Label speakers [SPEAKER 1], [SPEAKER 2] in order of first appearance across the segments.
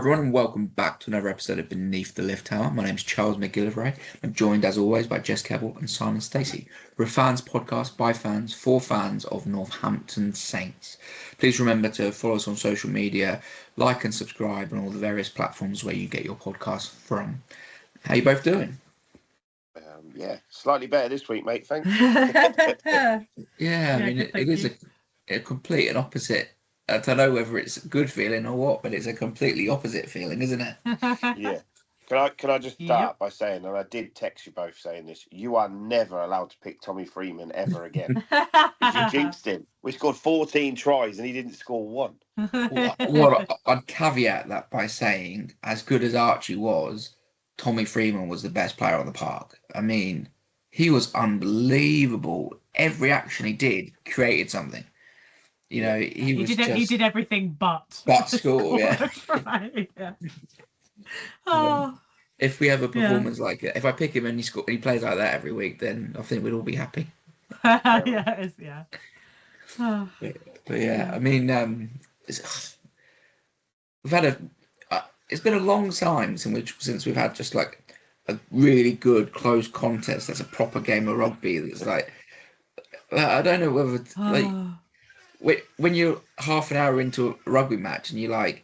[SPEAKER 1] everyone, and welcome back to another episode of Beneath the Lift Tower. My name's Charles McGillivray. I'm joined, as always, by Jess Keble and Simon Stacey. We're a fans podcast by fans for fans of Northampton Saints. Please remember to follow us on social media, like and subscribe on all the various platforms where you get your podcasts from. How you both doing?
[SPEAKER 2] Yeah, slightly better this week, mate. Thanks.
[SPEAKER 1] Yeah, I mean, it is a complete and opposite. I don't know whether it's a good feeling or what, but it's a completely opposite feeling, isn't it?
[SPEAKER 2] Yeah. Can I just start by saying, and I did text you both saying this, you are never allowed to pick Tommy Freeman ever again. You jinxed him. We scored 14 tries and he didn't score one.
[SPEAKER 1] Well, I'd caveat that by saying, as good as Archie was, Tommy Freeman was the best player on the park. I mean, he was unbelievable. Every action he did created something. You know, he
[SPEAKER 3] did everything but
[SPEAKER 1] score. Yeah.
[SPEAKER 3] Right, yeah. Oh.
[SPEAKER 1] If we have a performance like it, if I pick him and he plays like that every week, then I think we'd all be happy.
[SPEAKER 3] Yeah. Oh.
[SPEAKER 1] But yeah, I mean, we've had it's been a long time since we've had just like a really good close contest. That's a proper game of rugby. That's like, I don't know whether like when you're half an hour into a rugby match and you're like,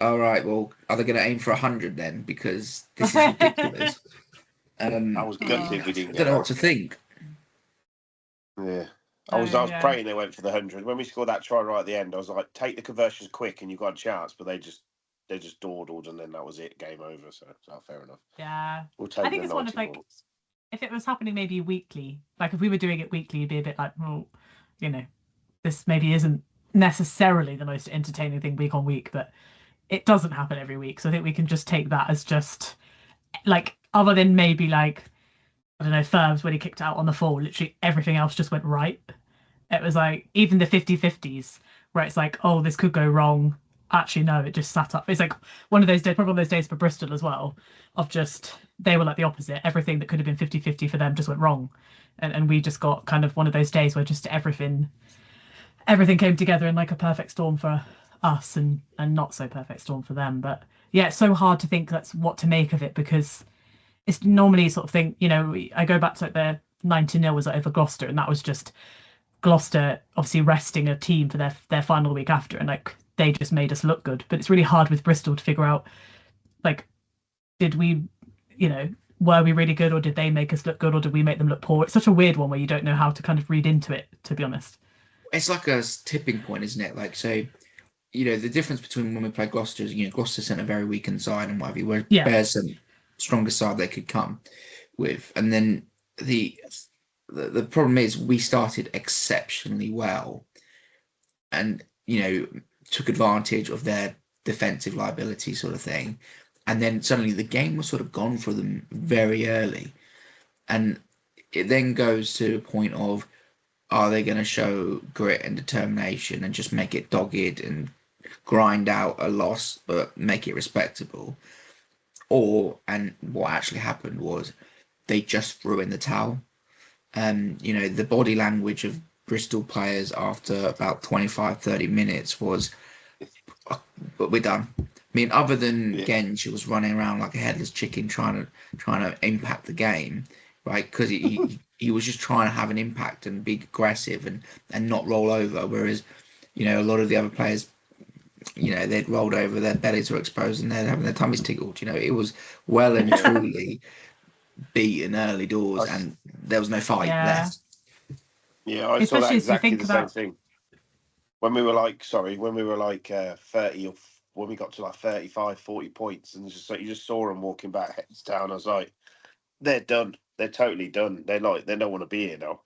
[SPEAKER 1] all right, well, are they going to aim for 100 then? Because this is ridiculous.
[SPEAKER 2] I was gutted we didn't get
[SPEAKER 1] I don't know what to think.
[SPEAKER 2] Yeah. I was praying they went for the 100. When we scored that try right at the end, I was like, take the conversions quick and you've got a chance. But they just dawdled and then that was it. Game over. So fair enough.
[SPEAKER 3] Yeah.
[SPEAKER 2] We'll take
[SPEAKER 3] I think it's one of like, if it was happening maybe weekly, like if we were doing it weekly, you'd be a bit like, well, you know, this maybe isn't necessarily the most entertaining thing week on week, but it doesn't happen every week. So I think we can just take that as just like, other than maybe like, I don't know, Ferbs when he kicked out on the fall, literally everything else just went right. It was like, even the 50-50s where it's like, oh, this could go wrong. Actually, no, it just sat up. It's like one of those days, probably one of those days for Bristol as well, of just, they were like the opposite. Everything that could have been 50-50 for them just went wrong. And we just got kind of one of those days where just everything came together in like a perfect storm for us and not so perfect storm for them. But yeah, it's so hard to think that's what to make of it, because it's normally sort of thing, you know, I go back to like the 90-0 was over Gloucester, and that was just Gloucester obviously resting a team for their final week after, and like they just made us look good. But it's really hard with Bristol to figure out, like, did we, you know, were we really good, or did they make us look good, or did we make them look poor? It's such a weird one where you don't know how to kind of read into it, to be honest.
[SPEAKER 1] It's like a tipping point, isn't it? Like, so, you know, the difference between when we played Gloucester is, you know, Gloucester sent a very weakened side and whatever, where Bears sent strongest side they could come with. And then the problem is we started exceptionally well and, you know, took advantage of their defensive liability sort of thing. And then suddenly the game was sort of gone for them very early. And it then goes to the point of, are they going to show grit and determination and just make it dogged and grind out a loss but make it respectable? Or, and what actually happened was they just threw in the towel. You know, the body language of Bristol players after about 25-30 minutes was, but we're done. I mean, other than Genj, who was running around like a headless chicken trying to impact the game, right? Because he was just trying to have an impact and be aggressive and not roll over. Whereas, you know, a lot of the other players, you know, they'd rolled over, their bellies were exposed and they're having their tummies tickled. You know, it was well and truly beaten early doors and there was no fight left.
[SPEAKER 2] Yeah, I saw that exactly the same thing. When we were like 30, or when we got to like 35, 40 points, and just like you just saw them walking back heads down, I was like, they're done. They're totally done. They don't want to be here now.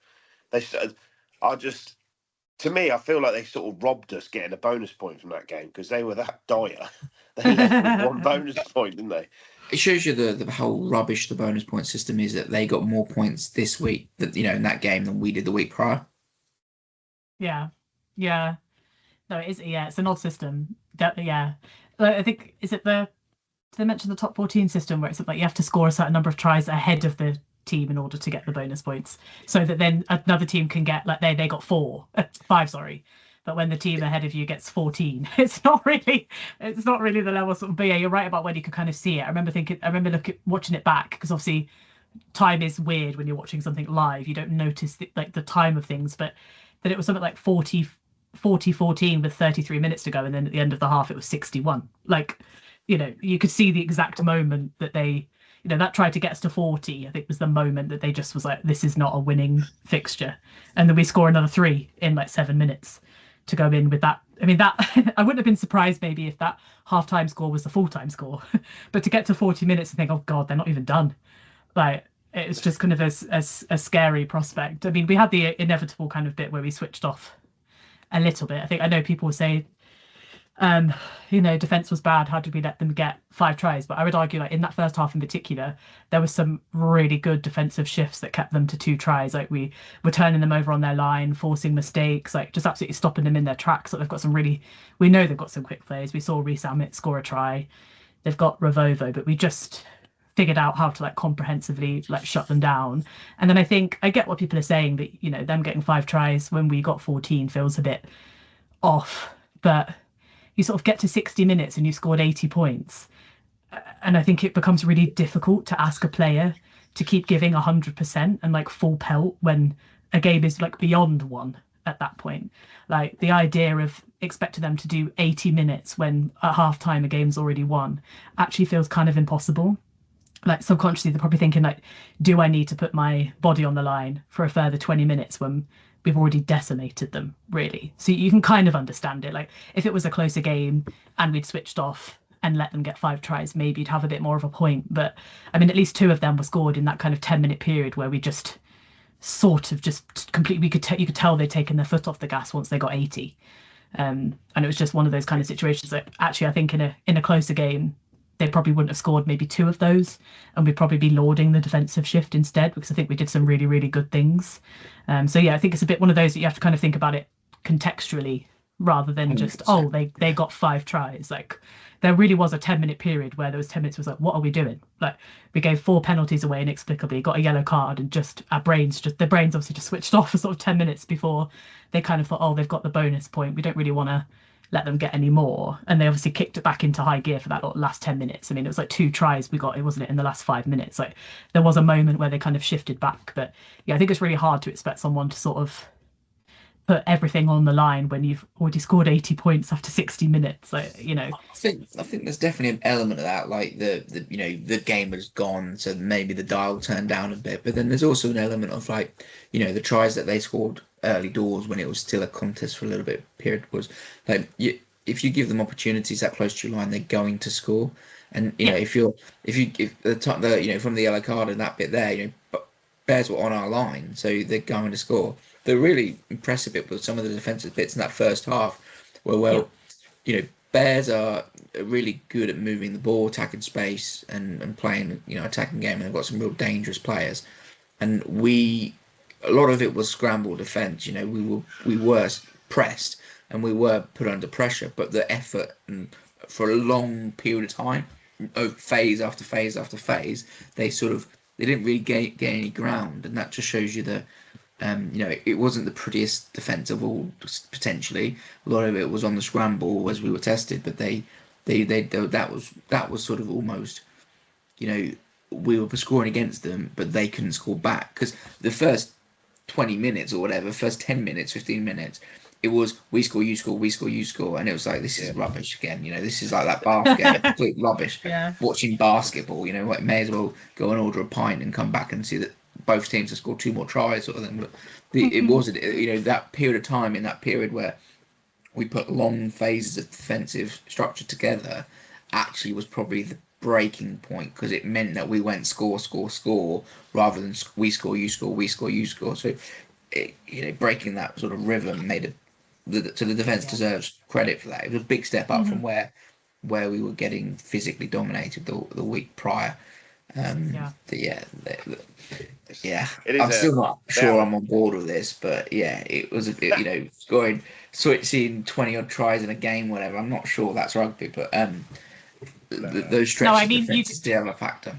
[SPEAKER 2] To me, I feel like they sort of robbed us getting a bonus point from that game because they were that dire. They left with one bonus point, didn't they?
[SPEAKER 1] It shows you the whole rubbish the bonus point system is, that they got more points this week, that, you know, in that game than we did the week prior.
[SPEAKER 3] Yeah. No, it is. Yeah, it's an odd system. Yeah, I think, did they mention the top 14 system where it's like you have to score a certain number of tries ahead of the team in order to get the bonus points, so that then another team can get, like, they got 5, sorry, but when the team ahead of you gets 14, it's not really the level sort of. But yeah, you're right about when you could kind of see it. I remember watching it back, because obviously time is weird when you're watching something live. You don't notice the time of things, but that it was something like 14 with 33 minutes to go, and then at the end of the half it was 61. Like, you could see the exact moment that they, that tried to get us to 40, I think, was the moment that they just was like, this is not a winning fixture. And then we score another 3 in like 7 minutes to go in with that. I mean, that I wouldn't have been surprised maybe if that half-time score was the full-time score, but to get to 40 minutes and think, oh God, they're not even done. Like, it's just kind of a scary prospect. I mean, we had the inevitable kind of bit where we switched off a little bit. I know people will say, defense was bad. How did we let them get 5 tries? But I would argue, like, in that first half in particular, there was some really good defensive shifts that kept them to 2 tries. Like, we were turning them over on their line, forcing mistakes, like just absolutely stopping them in their tracks. Like, we know they've got some quick players. We saw Reece Amit score a try. They've got Ravovo, but we just figured out how to like comprehensively like shut them down. And then I think I get what people are saying, that them getting 5 tries when we got 14 feels a bit off, but you sort of get to 60 minutes and you scored 80 points, and I think it becomes really difficult to ask a player to keep giving 100% and like full pelt when a game is like beyond one at that point. Like, the idea of expecting them to do 80 minutes when at half time a game's already won actually feels kind of impossible. Like, subconsciously they're probably thinking, like, do I need to put my body on the line for a further 20 minutes when we've already decimated them, really? So you can kind of understand it. Like, if it was a closer game and we'd switched off and let them get 5 tries, maybe you'd have a bit more of a point. But I mean, at least 2 of them were scored in that kind of 10-minute period where we just sort of just completely, you could tell they'd taken their foot off the gas once they got 80. And it was just one of those kind of situations that actually I think in a closer game they probably wouldn't have scored maybe 2 of those, and we'd probably be lauding the defensive shift instead, because I think we did some really, really good things. So yeah, I think it's a bit one of those that you have to kind of think about it contextually rather than just, 100%. They got 5 tries. Like, there really was a 10-minute period where there was 10 minutes was like, what are we doing? Like, we gave 4 penalties away inexplicably, got a yellow card, and just their brains obviously just switched off for sort of 10 minutes before they kind of thought, they've got the bonus point, we don't really want to let them get any more. And they obviously kicked it back into high gear for that last 10 minutes. I mean, it was like 2 tries we got, it wasn't it, in the last 5 minutes. Like, there was a moment where they kind of shifted back. But yeah, I think it's really hard to expect someone to sort of put everything on the line when you've already scored 80 points after 60 minutes. Like,
[SPEAKER 1] I think there's definitely an element of that, like the game has gone, so maybe the dial turned down a bit. But then there's also an element of, like, the tries that they scored early doors when it was still a contest for a little bit period, was like, if you give them opportunities that close to your line, they're going to score. And if the from the yellow card and that bit there, Bears were on our line, so they're going to score. The really impressive bit was some of the defensive bits in that first half where, Bears are really good at moving the ball, attacking space, and playing, attacking game, and they've got some real dangerous players. And a lot of it was scramble defense. We were pressed and we were put under pressure, but the effort, and for a long period of time, phase after phase after phase, they didn't really gain any ground, and that just shows you that it wasn't the prettiest defense of all, potentially. A lot of it was on the scramble as we were tested, but that was sort of almost, we were scoring against them, but they couldn't score back, because the first 20 minutes or whatever, first 10 minutes, 15 minutes, it was we score, you score, we score, you score, and it was like, this is rubbish again. This is like that bath game, complete rubbish.
[SPEAKER 3] Yeah.
[SPEAKER 1] Watching basketball, may as well go and order a pint and come back and see that both teams have scored 2 more tries, sort of thing. But it wasn't, that period of time, in that period where we put long phases of defensive structure together, actually was probably the breaking point, because it meant that we went score, score, score, rather than we score, you score, we score, you score. So, breaking that sort of rhythm made the defense deserves credit for that. It was a big step up from where we were getting physically dominated the week prior. I'm still not sure I'm on board with this, but yeah, it was a bit, seeing 20 odd tries in a game, whatever. I'm not sure that's rugby, but those stretches of defense still have a factor.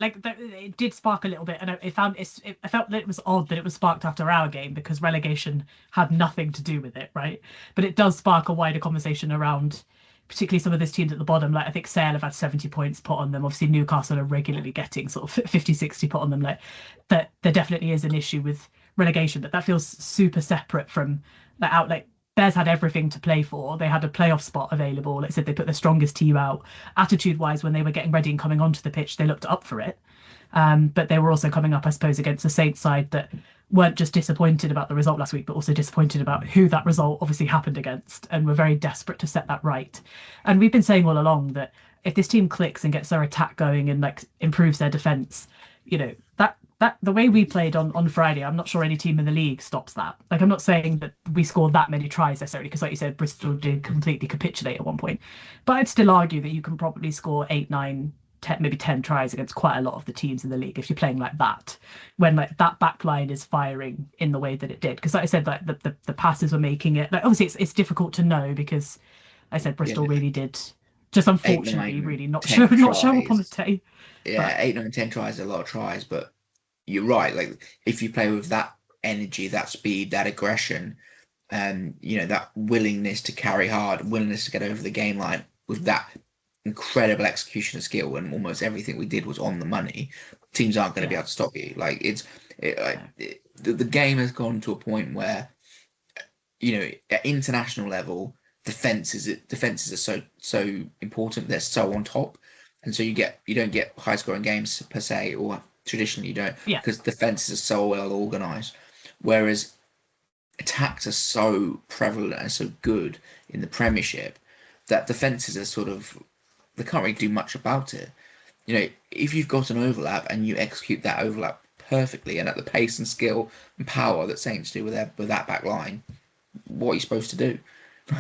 [SPEAKER 3] it did spark a little bit, and I felt that it was odd that it was sparked after our game because relegation had nothing to do with it, right? But it does spark a wider conversation around, particularly some of those teams at the bottom. Like I think Sale have had 70 points put on them. Obviously, Newcastle are regularly getting sort of 50, 60 put on them. Like that, there definitely is an issue with relegation, but that feels super separate from that out. Like Bears had everything to play for. They had a playoff spot available. Like I said, they put the strongest team out. Attitude-wise, when they were getting ready and coming onto the pitch, they looked up for it. But they were also coming up, I suppose, against a Saints side that weren't just disappointed about the result last week, but also disappointed about who that result obviously happened against, and were very desperate to set that right. And we've been saying all along that if this team clicks and gets their attack going and like improves their defence, that the way we played on Friday, I'm not sure any team in the league stops that. Like, I'm not saying that we scored that many tries necessarily, because like you said, Bristol did completely capitulate at one point. But I'd still argue that you can probably score 8, 9, 10, maybe 10 tries against quite a lot of the teams in the league if you're playing like that, when like that back line is firing in the way that it did. Because like I said, like the passes were making it. Like obviously it's difficult to know, because I said Bristol really did just unfortunately
[SPEAKER 1] 8, 9,
[SPEAKER 3] really not show up on the day.
[SPEAKER 1] Yeah, but 8, 9, 10 tries is a lot of tries, but you're right. Like if you play with that energy, that speed, that aggression, and that willingness to carry hard, willingness to get over the game line with that incredible execution of skill, and almost everything we did was on the money, teams aren't going to be able to stop you. Like the game has gone to a point where at international level, defenses are so important. They're so on top, and so you don't get high scoring games per se, or traditionally you don't, because defenses are so well organized, whereas attacks are so prevalent and so good in the Premiership that defenses are sort of, they can't really do much about it. If you've got an overlap and you execute that overlap perfectly and at the pace and skill and power that Saints do with that back line, what are you supposed to do?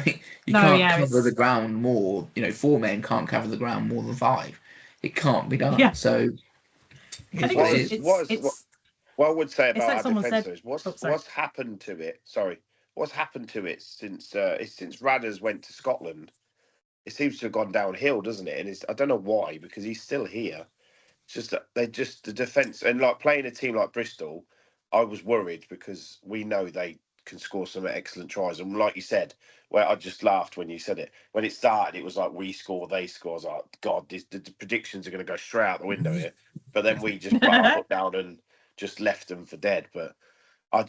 [SPEAKER 1] You can't cover the ground more. 4 men can't cover the ground more than 5. It can't be done.
[SPEAKER 3] Yeah.
[SPEAKER 1] So
[SPEAKER 2] what I would say about our defence is what's happened to it. Sorry, what's happened to it since Radders went to Scotland? It seems to have gone downhill, doesn't it? And I don't know why, because he's still here. It's just that the defence, and like playing a team like Bristol, I was worried because we know they can score some excellent tries. And like you said, where I just laughed when you said it. When it started, it was like we score, they score. I was like, God, the predictions are going to go straight out the window here. But then we just put our foot down and just left them for dead. But I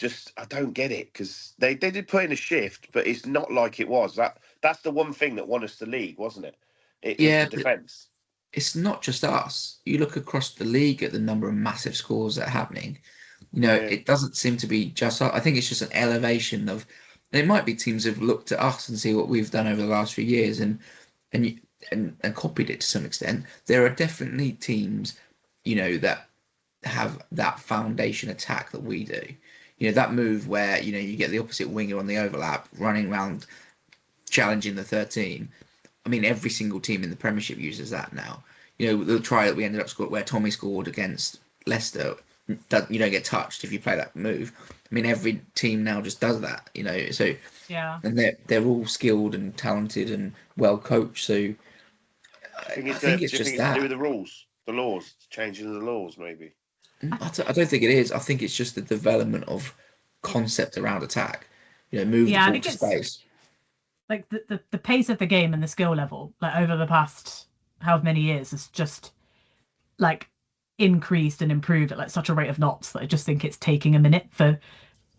[SPEAKER 2] don't get it, because they did put in a shift, but it's not like it was. That's the one thing that won us the league, wasn't it? It's the defence.
[SPEAKER 1] It's not just us. You look across the league at the number of massive scores that are happening. It doesn't seem to be just us. I think it's just an elevation of. And it might be teams have looked at us and see what we've done over the last few years and copied it to some extent. There are definitely teams, that have that foundation attack that we do. That move where you get the opposite winger on the overlap, running around, challenging the 13. I mean, every single team in the Premiership uses that now. The try that we ended up scoring, where Tommy scored against Leicester, you don't get touched if you play that move. I mean, every team now just does that. So and they're all skilled and talented and well coached. So I think it's just that.
[SPEAKER 2] To do with the rules, the laws, changing the laws, maybe.
[SPEAKER 1] I don't think it is. I think it's just the development of concept around attack. Move the ball to space.
[SPEAKER 3] Like the pace of the game and the skill level, like over the past however many years, has just like increased and improved at like such a rate of knots that I just think it's taking a minute for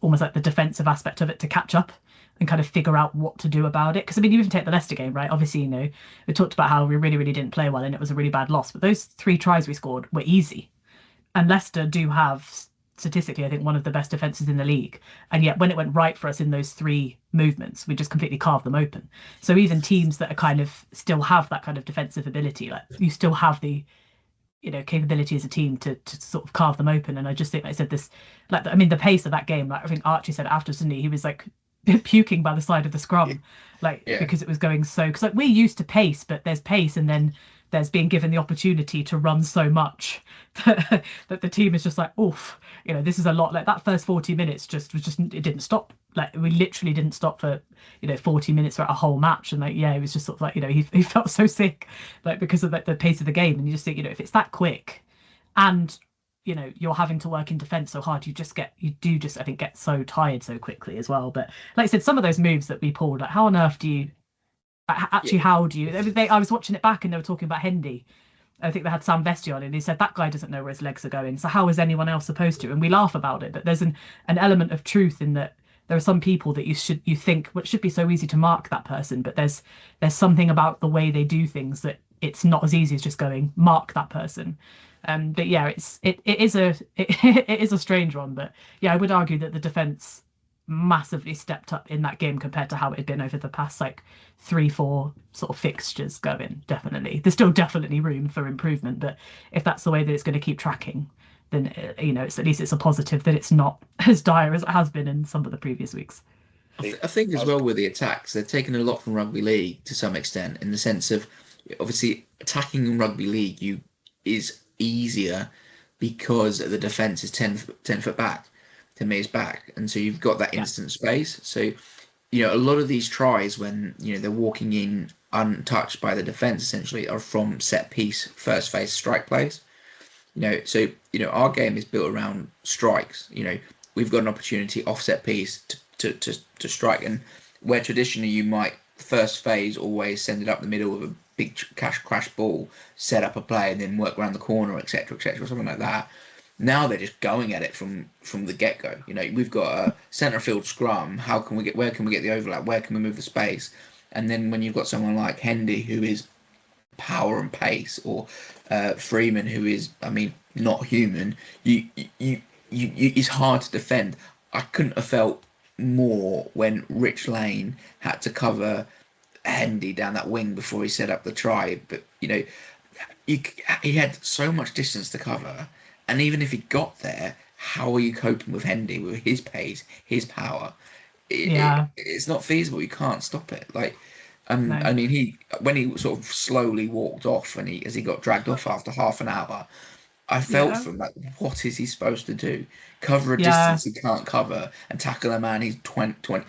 [SPEAKER 3] almost like the defensive aspect of it to catch up and kind of figure out what to do about it. Because I mean, you even take the Leicester game, right? Obviously, we talked about how we really, really didn't play well and it was a really bad loss, but those 3 tries we scored were easy. And Leicester do have, statistically, I think, one of the best defences in the league. And yet when it went right for us in those 3 movements, we just completely carved them open. So even teams that are kind of still have that kind of defensive ability, like you still have the capability as a team to sort of carve them open. And I just think, like I said, this, like, I mean, the pace of that game, like I think Archie said after, didn't he was like puking by the side of the scrum, because it was going so, because like we're used to pace, but there's pace and then there's being given the opportunity to run so much that the team is just like, oof, this is a lot. Like that first 40 minutes it didn't stop. Like we literally didn't stop for 40 minutes throughout a whole match. And like it was just sort of like he felt so sick, like because of the pace of the game. And you just think if it's that quick, and you're having to work in defense so hard, you do just I think get so tired so quickly as well. But like I said, some of those moves that we pulled, like how on earth do you actually, how do you, I was watching it back and they were talking about Hendy. I think they had Sam Vesti on, and he said that guy doesn't know where his legs are going. So how is anyone else supposed to? And we laugh about it, but there's an element of truth in that. There are some people that you think what should be so easy to mark that person, but there's something about the way they do things that it's not as easy as just going mark that person. But yeah, it is a strange one. But yeah, I would argue that the defense massively stepped up in that game compared to how it had been over the past like 3-4 sort of fixtures going. Definitely, there's still definitely room for improvement, but if that's the way that it's going to keep tracking, then it's at least it's a positive that it's not as dire as it has been in some of the previous weeks.
[SPEAKER 1] I think as well with the attacks, they're taking a lot from rugby league to some extent, in the sense of obviously attacking in rugby league is easier because the defense is 10 foot back, 10 meters back, and so you've got that instant space. So a lot of these tries, when they're walking in untouched by the defense, essentially are from set piece first phase strike plays. So our game is built around strikes. We've got an opportunity offset piece to strike, and where traditionally you might first phase always send it up the middle with a big crash ball, set up a play, and then work around the corner, etc., something like that. Now they're just going at it from the get go. We've got a centre field scrum. Where can we get the overlap? Where can we move the space? And then when you've got someone like Hendy, who is power and pace, or Freeman, who is, not human, it's hard to defend. I couldn't have felt more when Rich Lane had to cover Hendy down that wing before he set up the try. But he had so much distance to cover, and even if he got there, how are you coping with Hendy with his pace, his power? It's not feasible. You can't stop it. No. When he sort of slowly walked off, and as he got dragged off after half an hour, I felt for him, like, what is he supposed to do? Cover a distance he can't cover and tackle a man he's 20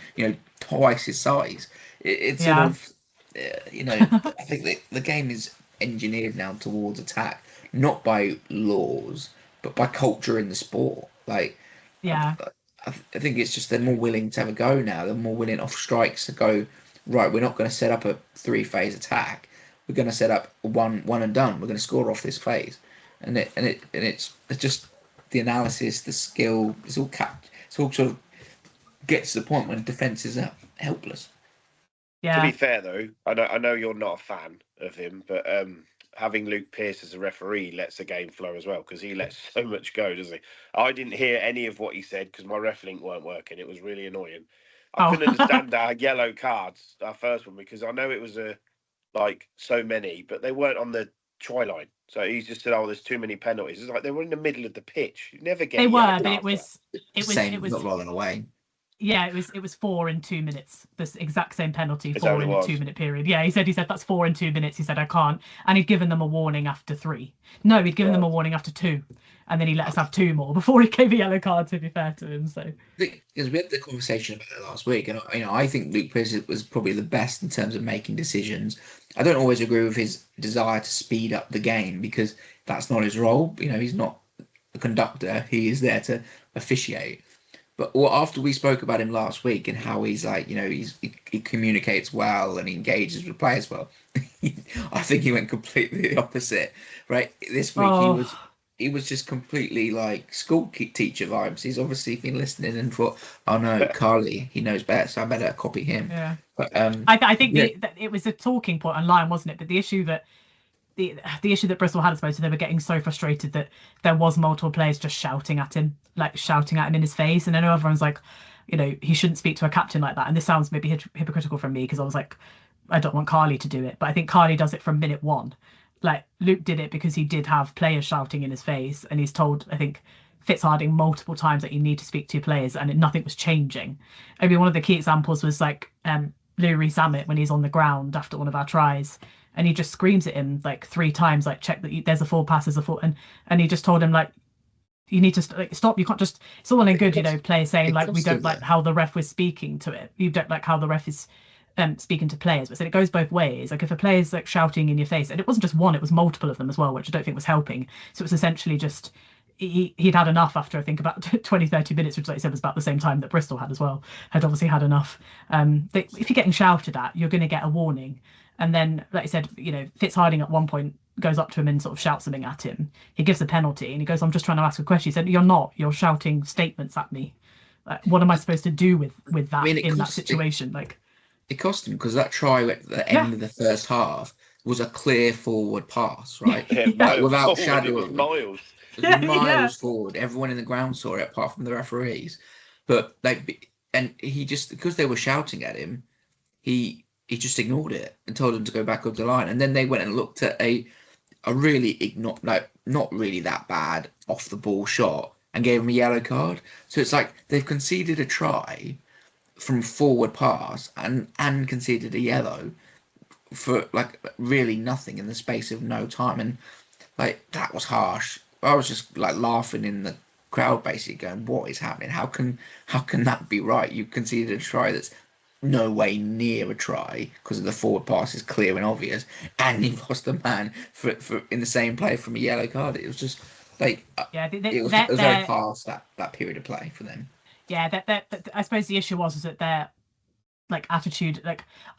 [SPEAKER 1] twice his size. It's sort of, I think the game is engineered now towards attack, not by laws, but by culture in the sport. I think it's just they're more willing to have a go now. They're more willing off strikes to go, right, we're not going to set up a 3-phase attack. We're going to set up one and done. We're going to score off this phase. And it's just the analysis, the skill. It's all sort of gets to the point when defence is helpless.
[SPEAKER 3] Yeah.
[SPEAKER 2] To be fair though, I know you're not a fan of him, but having Luke Pearce as a referee lets the game flow as well, because he lets so much go, doesn't he? I didn't hear any of what he said because my ref link weren't working. It was really annoying. I couldn't understand our yellow cards, our first one, because I know it was so many, but they weren't on the try line. So he's just said, "Oh, there's too many penalties." It's like they were in the middle of the pitch. You never get.
[SPEAKER 3] They were, but it was
[SPEAKER 1] not rolling away.
[SPEAKER 3] Yeah, it was 4 in 2 minutes. This exact same penalty, 4 in a 2-minute period. Yeah, he said that's 4 in 2 minutes. He said I can't, and he'd given them a warning after 3. No, he'd given them a warning after 2, and then he let us have 2 more before he gave a yellow card. To be fair to him, so
[SPEAKER 1] because we had the conversation about it last week, and I think Luke Pearce was probably the best in terms of making decisions. I don't always agree with his desire to speed up the game, because that's not his role. He's not a conductor. He is there to officiate. But after we spoke about him last week and how he's he communicates well and he engages with players well, I think he went completely the opposite. Right, this week he was just completely like school teacher vibes. He's obviously been listening and thought, "Oh no, Carly, he knows better, so I better copy him."
[SPEAKER 3] Yeah, but I think it was a talking point online, wasn't it? But the issue that Bristol had, I suppose, so they were getting so frustrated that there was multiple players just shouting at him in his face. And I know everyone's like, he shouldn't speak to a captain like that. And this sounds maybe hypocritical from me, because I was like, I don't want Carly to do it. But I think Carly does it from minute 1. Like, Luke did it because he did have players shouting in his face. And he's told, I think, Fitzharding multiple times that you need to speak to players, and nothing was changing. I mean, one of the key examples was Lou Rees-Zammit when he's on the ground after one of our tries. And he just screams at him 3 times, check that there's a full pass, there's a full, and he just told him you need to stop. You can't just. It's all well and good, players saying we don't like how the ref was speaking to it. You don't like how the ref is speaking to players, but said it goes both ways. Like if a player's like shouting in your face, and it wasn't just one, it was multiple of them as well, which I don't think was helping. So it was essentially just he'd had enough after I think about 20-30 minutes, which like I said was about the same time that Bristol had as well, had obviously had enough. If you're getting shouted at, you're going to get a warning. And then, like I said, Fitz Harding at one point goes up to him and sort of shouts something at him. He gives a penalty and he goes, "I'm just trying to ask a question." He said, "You're not. You're shouting statements at me. What am I supposed to do with that in that situation?"
[SPEAKER 1] It cost him because that try at the end of the first half was a clear forward pass, right? Without shadow.
[SPEAKER 2] It was miles.
[SPEAKER 1] It was miles forward. Everyone in the ground saw it, apart from the referees. But and he just, because they were shouting at him, he just ignored it and told them to go back up the line. And then they went and looked at a really not really that bad off the ball shot and gave him a yellow card. So it's like they've conceded a try from forward pass and conceded a yellow for really nothing in the space of no time. And that was harsh. I was just laughing in the crowd, basically going, "What is happening? How can that be right? You conceded a try that's no way near a try because of the forward pass is clear and obvious, and you lost a man for in the same play from a yellow card." It was just it was very fast that period of play for them.
[SPEAKER 3] Yeah, that I suppose the issue was that their attitude.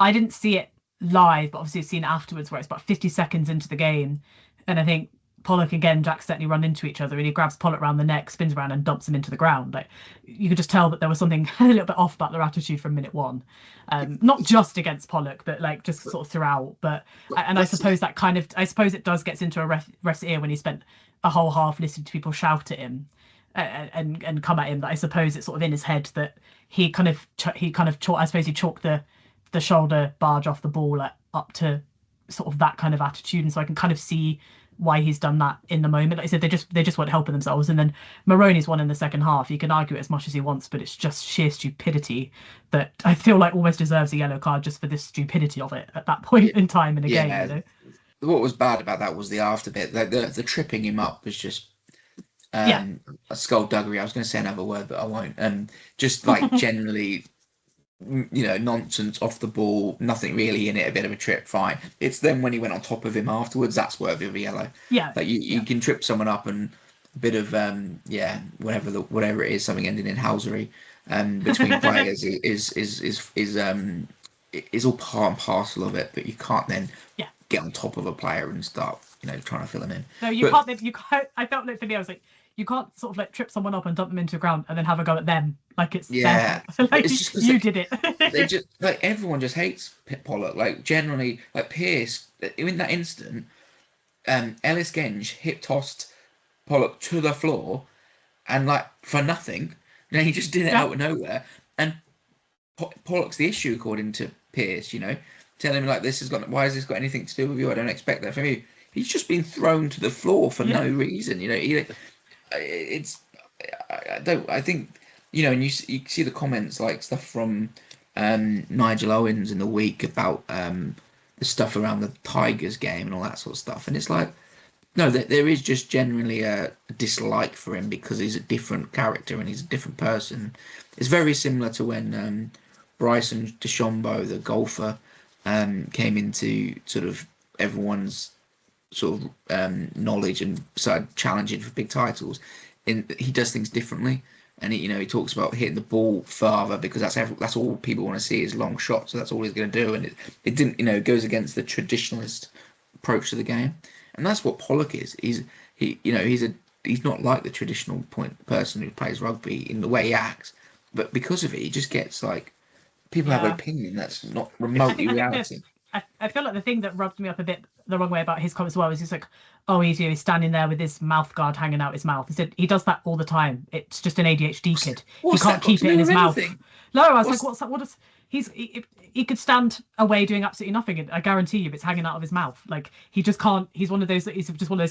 [SPEAKER 3] I didn't see it live, but obviously I've seen it afterwards, where it's about 50 seconds into the game, and I think Pollock again, Jack certainly run into each other, and he grabs Pollock around the neck, spins around, and dumps him into the ground. You could just tell that there was something a little bit off about their attitude from minute one, not just against Pollock, but just sort of throughout. I suppose it does gets into a ref's ear when he spent a whole half listening to people shout at him and come at him. That I suppose it's sort of in his head that he chalked the shoulder barge off the ball up to sort of that kind of attitude, and so I can kind of see why he's done that in the moment. Like I said, they just weren't helping themselves. And then Maroney's one in the second half. You can argue it as much as he wants, but it's just sheer stupidity that I feel like almost deserves a yellow card just for this stupidity of it at that point in time in a game.
[SPEAKER 1] What was bad about that was the after bit. The tripping him up was just a skullduggery. I was going to say another word, but I won't. Just generally, nonsense off the ball, nothing really in it, a bit of a trip, fine. It's then when he went on top of him afterwards, that's worthy of a yellow.
[SPEAKER 3] Yeah.
[SPEAKER 1] You can trip someone up and a bit of whatever it is, something ending in housery between players is all part and parcel of it, but you can't then get on top of a player and start trying to fill him in.
[SPEAKER 3] No, you can't. I felt like for me, I was like, you can't sort of trip someone up and dump them into the ground and then have a go at them it's them.
[SPEAKER 1] It's just
[SPEAKER 3] you did it.
[SPEAKER 1] They just everyone just hates Pollock. Generally, Pearce in that instant, Ellis Genge hip tossed Pollock to the floor, and for nothing. He just did it out of nowhere. And Pollock's the issue according to Pearce. Telling him this has got, why has this got anything to do with you? I don't expect that from you. He's just been thrown to the floor for no reason. I think and you see the comments stuff from Nigel Owens in the week about the stuff around the Tigers game and all that sort of stuff, and it's no, there is just generally a dislike for him because he's a different character and he's a different person. It's very similar to when Bryson DeChambeau, the golfer, came into sort of everyone's sort of knowledge and started challenging for big titles. He does things differently, and he talks about hitting the ball farther because that's all people want to see is long shots, so that's all he's going to do, and it didn't it goes against the traditionalist approach to the game, and that's what Pollock is. He's not like the traditional person who plays rugby in the way he acts, but because of it, he just gets people have an opinion that's not remotely reality.
[SPEAKER 3] I feel like the thing that rubbed me up a bit the wrong way about his comments as well is he's he's standing there with his mouth guard hanging out his mouth. He said he does that all the time. It's just an ADHD kid. He can't keep it in his mouth. No, I was what's that? What is he could stand away doing absolutely nothing, and I guarantee you it's hanging out of his mouth. He just can't. He's just one of those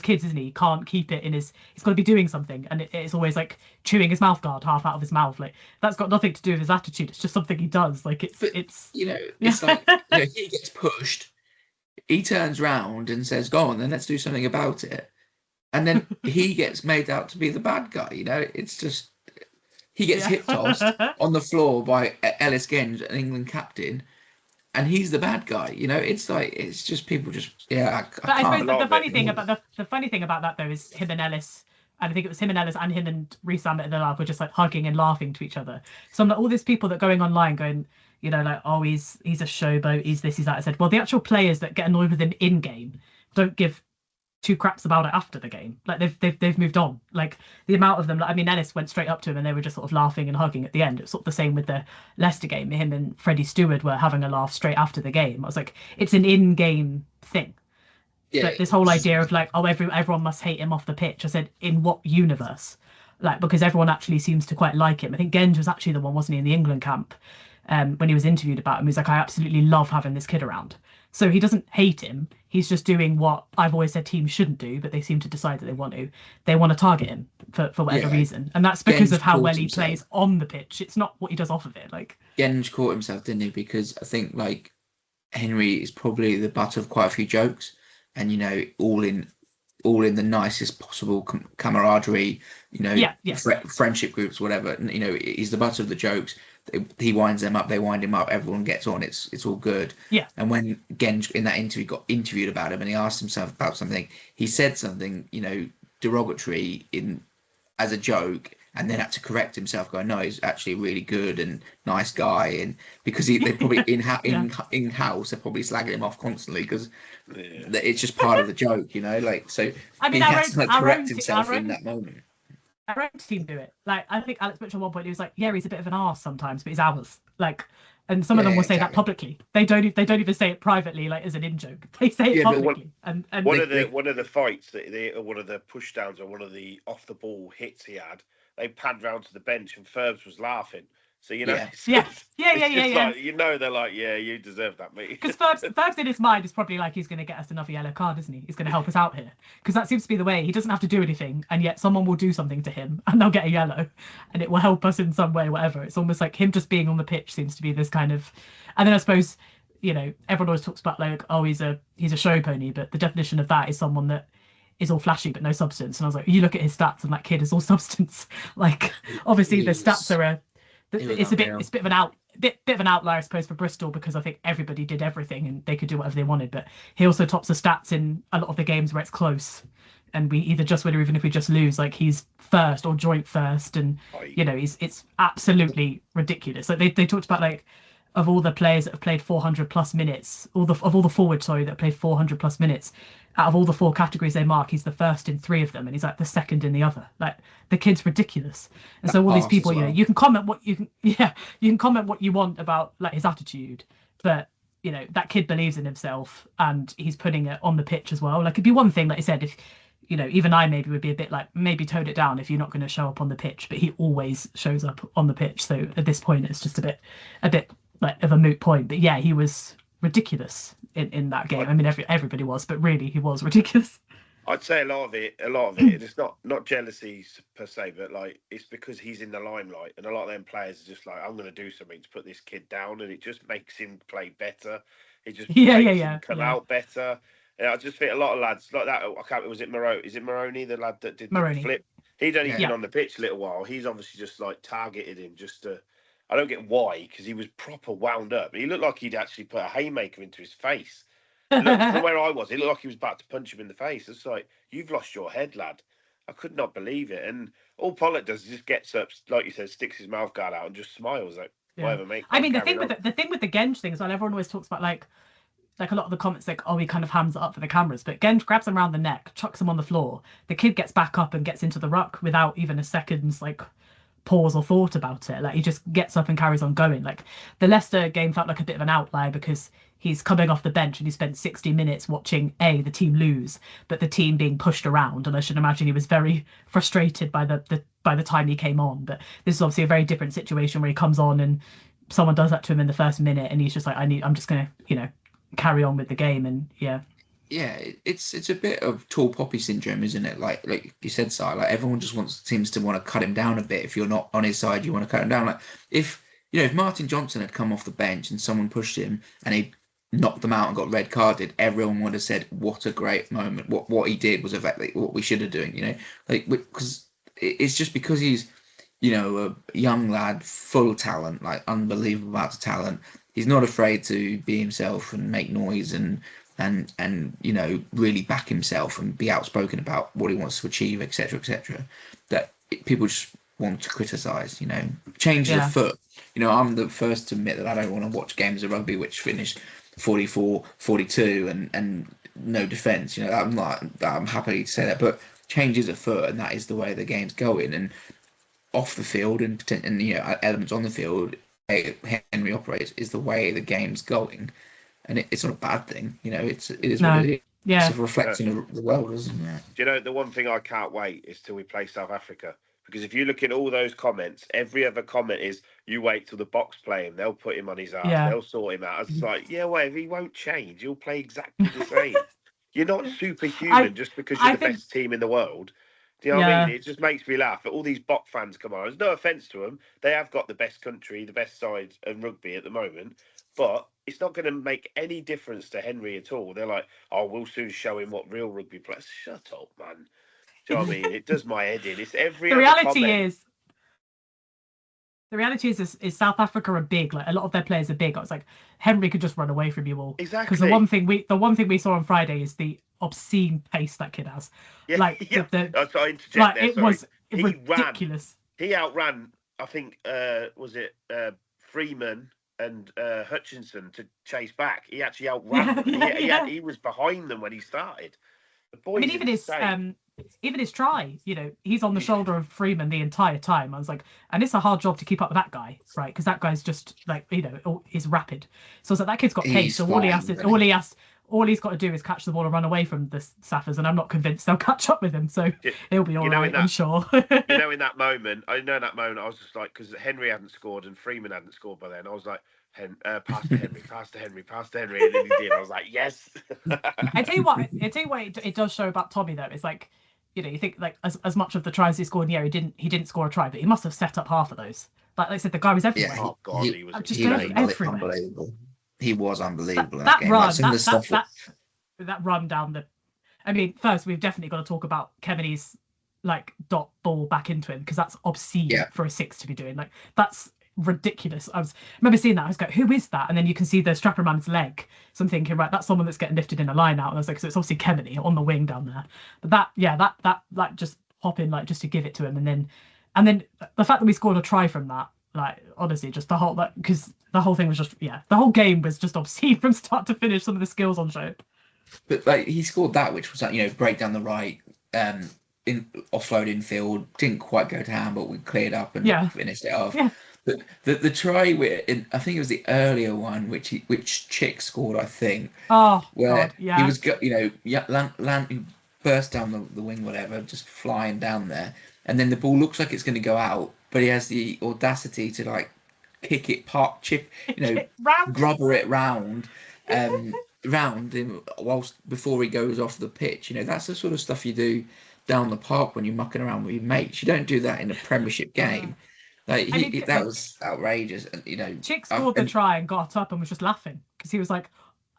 [SPEAKER 3] kids, isn't he? He can't keep it in his. He's got to be doing something, and it's always chewing his mouth guard half out of his mouth. That's got nothing to do with his attitude. It's just something he does. It's
[SPEAKER 1] he gets pushed. He turns round and says, "Go on, then let's do something about it." And then he gets made out to be the bad guy. It's just he gets hip tossed on the floor by Ellis Genge, an England captain, and he's the bad guy. You know, it's like it's just people just
[SPEAKER 3] But I suppose the funny thing about the funny thing about that though is him and Ellis. And I think it was him and Ellis and him and Reece Ahmed and the lab were just like hugging and laughing to each other. So I'm like, all these people that are going online going, you know, like, oh, he's a showboat, he's this, he's that. I said, well, the actual players that get annoyed with him in game don't give two craps about it after the game. Like they've moved on. Like the amount of them. Like, I mean, Ellis went straight up to him and they were just sort of laughing and hugging at the end. It's sort of the same with the Leicester game. Him and Freddie Stewart were having a laugh straight after the game. I was like, it's an in-game thing. Yeah, but this whole idea of like, oh, everyone must hate him off the pitch. I said, in what universe? Like, because everyone actually seems to quite like him. I think Genge was actually the one, wasn't he, in the England camp, when he was interviewed about him. He was like, I absolutely love having this kid around. So he doesn't hate him. He's just doing what I've always said teams shouldn't do, but they seem to decide that they want to. They want to target him for whatever reason. And that's because of how well he plays on the pitch. It's not what he does off of it. Like
[SPEAKER 1] Genge caught himself, didn't he? Because I think like Henry is probably the butt of quite a few jokes. And you know, all in the nicest possible camaraderie, you know, friendship groups, whatever. You know, he's the butt of the jokes. He winds them up, they wind him up. Everyone gets on. It's all good.
[SPEAKER 3] Yeah.
[SPEAKER 1] And when Genge in that interview got interviewed about him, and he asked himself about something, he said something, you know, derogatory as a joke, and then had to correct himself, going, no, he's actually a really good and nice guy. And because they probably in-house, they're probably slagging him off constantly because it's just part of the joke, you know. Like, so
[SPEAKER 3] I mean,
[SPEAKER 1] he had to correct himself in that moment.
[SPEAKER 3] Our own team do it. Like, I think Alex Mitchell at one point he was like, yeah, he's a bit of an arse sometimes, but he's ours. Like, and some of them will say that publicly. They don't even say it privately, like as an in joke. They say it publicly. And
[SPEAKER 2] one of the fights that one of the push downs or one of the off the ball hits he had, they panned round to the bench and Ferbs was laughing. So you know,
[SPEAKER 3] yeah.
[SPEAKER 2] Like, you know, they're like, yeah, you deserve that, mate.
[SPEAKER 3] Because Ferbs in his mind is probably like, he's going to get us another yellow card, isn't he? He's going to help us out here. Because that seems to be the way. He doesn't have to do anything, and yet someone will do something to him, and they'll get a yellow, and it will help us in some way, whatever. It's almost like him just being on the pitch seems to be this kind of. And then I suppose, you know, everyone always talks about like, oh, he's a show pony, but the definition of that is someone that is all flashy but no substance. And I was like, you look at his stats, and that kid is all substance. Like, obviously, the stats are it's a bit of an outlier, I suppose, for Bristol, because I think everybody did everything and they could do whatever they wanted. But he also tops the stats in a lot of the games where it's close and we either just win or even if we just lose, like he's first or joint first, and you know, it's absolutely ridiculous. Like they talked about, like, of all the players that have played 400 plus minutes, of all the forwards, that played 400 plus minutes, out of all the 4 categories they mark, he's the first in 3 of them, and he's like the second in the other. Like, the kid's ridiculous. And so all these people, well, you know, you can comment what you can comment what you want about like his attitude, but you know, that kid believes in himself and he's putting it on the pitch as well. Like, it'd be one thing, like I said, if you know, even I maybe would be a bit like, maybe tone it down if you're not going to show up on the pitch, but he always shows up on the pitch. So at this point, it's just a bit like of a moot point. But yeah, he was ridiculous in that game. I mean, everybody was, but really he was ridiculous.
[SPEAKER 2] I'd say a lot of it it's not jealousy per se, but like it's because he's in the limelight, and a lot of them players are just like, I'm going to do something to put this kid down, and it just makes him play better. It just makes him come out better. And I just think a lot of lads like that. Was it Maroney? Is it Maroney, the lad that did the flip? He'd only been on the pitch a little while. He's obviously just like targeted him just to. I don't get why, because he was proper wound up. He looked like he'd actually put a haymaker into his face. From where I was, it looked like he was about to punch him in the face. It's like, you've lost your head, lad. I could not believe it. And all Pollock does is just gets up, like you said, sticks his mouth guard out and just smiles, like, whatever, mate.
[SPEAKER 3] I mean, the thing with the Genge thing as well, everyone always talks about like a lot of the comments like, oh, he kind of hams it up for the cameras, but Genge grabs him around the neck, chucks him on the floor. The kid gets back up and gets into the ruck without even a second's like pause or thought about it. Like, he just gets up and carries on going. Like, the Leicester game felt like a bit of an outlier because he's coming off the bench and he spent 60 minutes watching the team lose, but the team being pushed around, and I should imagine he was very frustrated by the time he came on. But this is obviously a very different situation where he comes on and someone does that to him in the first minute and he's just like, I'm just gonna, you know, carry on with the game. And
[SPEAKER 1] it's a bit of tall poppy syndrome, isn't it? Like you said, Si, like everyone just seems to want to cut him down a bit. If you're not on his side, you want to cut him down. Like, if Martin Johnson had come off the bench and someone pushed him and he knocked them out and got red carded, everyone would have said, what a great moment. What he did was exactly what we should have doing, you know, like, because it's just because he's, you know, a young lad, full talent, like unbelievable amounts of talent. he's not afraid to be himself and make noise and really back himself and be outspoken about what he wants to achieve, etc., etc. That people just want to criticise. Changes afoot. I'm the first to admit that I don't want to watch games of rugby which finish 44-42 and no defence. I'm happy to say that, but changes afoot, and that is the way the game's going. And off the field and elements on the field, Henry operates is the way the game's going, and it's not a bad thing. It is what it is.
[SPEAKER 3] Yeah.
[SPEAKER 1] It's a reflection of the world, isn't it?
[SPEAKER 2] Do you know the one thing I can't wait is till we play South Africa, because if you look at all those comments, every other comment is you wait till the Box play him, they'll put him on his ass, they'll sort him out. It's like, whatever, he won't change. He'll play exactly the same. You're not superhuman just because you're the best team in the world. Do you know what I mean? It just makes me laugh. All these Bok fans come on. There's no offence to them. They have got the best country, the best side in rugby at the moment. But it's not going to make any difference to Henry at all. They're like, oh, we'll soon show him what real rugby players. Shut up, man. Do you know what I mean? It does my head in. It's every
[SPEAKER 3] The reality is South Africa are big. Like, a lot of their players are big. I was like, Henry could just run away from you all.
[SPEAKER 2] Exactly.
[SPEAKER 3] Because the one thing we saw on Friday is the obscene pace that kid has.
[SPEAKER 2] Yeah,
[SPEAKER 3] like
[SPEAKER 2] yeah. I interject
[SPEAKER 3] like
[SPEAKER 2] there,
[SPEAKER 3] it
[SPEAKER 2] sorry.
[SPEAKER 3] was ridiculous.
[SPEAKER 2] He outran, I think, was it Freeman and Hutchinson to chase back. He actually outran them. He was behind them when he started. The boy,
[SPEAKER 3] even his try, he's on the shoulder of Freeman the entire time. I was like, and it's a hard job to keep up with that guy, right? Because that guy's just like, is rapid. So I was like, that kid's got pace. So all he's got to do is catch the ball and run away from the Saffers, and I'm not convinced they'll catch up with him. So he'll be all right, I'm sure.
[SPEAKER 2] in that moment, I was just like, because Henry hadn't scored and Freeman hadn't scored by then, I was like, pass to Henry, and then he did. I was like, yes.
[SPEAKER 3] I tell you what, it does show about Tommy though. It's like, you think like as much of the tries he scored in the year, he didn't score a try, but he must have set up half of those. Like I said, the guy was everywhere.
[SPEAKER 2] Yeah, oh god, he was
[SPEAKER 3] everywhere.
[SPEAKER 1] Unbelievable. He was unbelievable.
[SPEAKER 3] That run down the. I mean, first we've definitely got to talk about Kemeny's dot ball back into him, because that's obscene for a 6 to be doing. Like, that's ridiculous. I remember seeing that. I was like, who is that? And then you can see the strapper man's leg. So I'm thinking, right, that's someone that's getting lifted in a line out. And I was like, so it's obviously Kemeny on the wing down there. But that just pop in just to give it to him, and then the fact that we scored a try from that, honestly, just the whole because the whole thing was just the whole game was just obscene from start to finish. Some of the skills on show.
[SPEAKER 1] But he scored that, which was break down the right, in offload infield, didn't quite go down, but we cleared up and finished it off.
[SPEAKER 3] Yeah.
[SPEAKER 1] But the try I think it was the earlier one, which Chick scored, I think.
[SPEAKER 3] Oh,
[SPEAKER 1] where
[SPEAKER 3] God, yeah.
[SPEAKER 1] He was he burst down the wing, whatever, just flying down there, and then the ball looks like it's going to go out, but he has the audacity to kick it, grubber it round him before he goes off the pitch. That's the sort of stuff you do down the park when you're mucking around with your mates. You don't do that in a Premiership game. That was outrageous. And
[SPEAKER 3] Chick scored the try and got up and was just laughing, because he was like,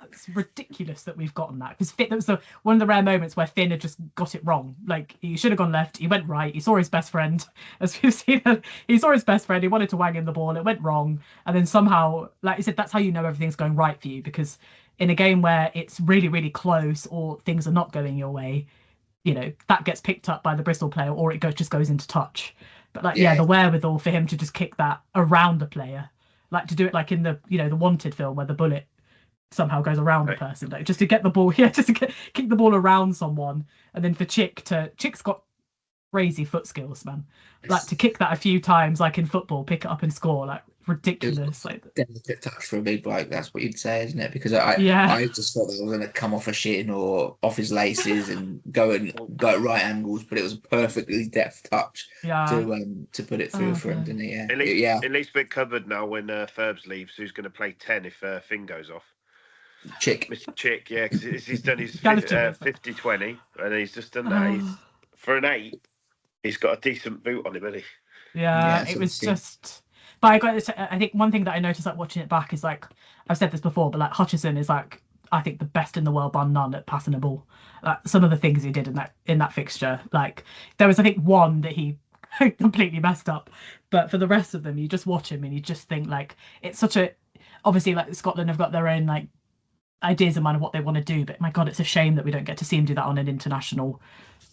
[SPEAKER 3] it's ridiculous that we've gotten that. Because that was one of the rare moments where Finn had just got it wrong. Like, he should have gone left, he went right, he saw his best friend, as we've seen. He saw his best friend, he wanted to wang him the ball, it went wrong, and then somehow, like I said, that's how you know everything's going right for you, because in a game where it's really, really close or things are not going your way, that gets picked up by the Bristol player, or it just goes into touch. But the wherewithal for him to just kick that around the player, to do it in the the Wanted film where the bullet somehow goes around the person, just to get the ball, kick the ball around someone, and then for Chick's got crazy foot skills, man. To kick that a few times, in football, pick it up and score, ridiculous.
[SPEAKER 1] Delicate touch for a big bloke. That's what you'd say, isn't it? Because I just thought that was going to come off a shin or off his laces and go at right angles, but it was a perfectly deft touch to put it through for him, didn't he?
[SPEAKER 2] At least we're covered now when Ferbs leaves. Who's going to play 10 if Finn goes off?
[SPEAKER 1] Chick,
[SPEAKER 2] Mr. Chick, yeah, because he's done his 50-20, and he's just done that. He's, for an 8, he's got a decent boot on him, hasn't he?
[SPEAKER 3] Yeah, it was just. But I think one thing that I noticed watching it back is I've said this before, but Hutchison is I think the best in the world bar none at passing a ball. Some of the things he did in that fixture, there was I think one that he completely messed up, but for the rest of them, you just watch him and you just think it's such a. obviously, like Scotland have got their own like ideas in mind of what they want to do, but my God, it's a shame that we don't get to see him do that on an international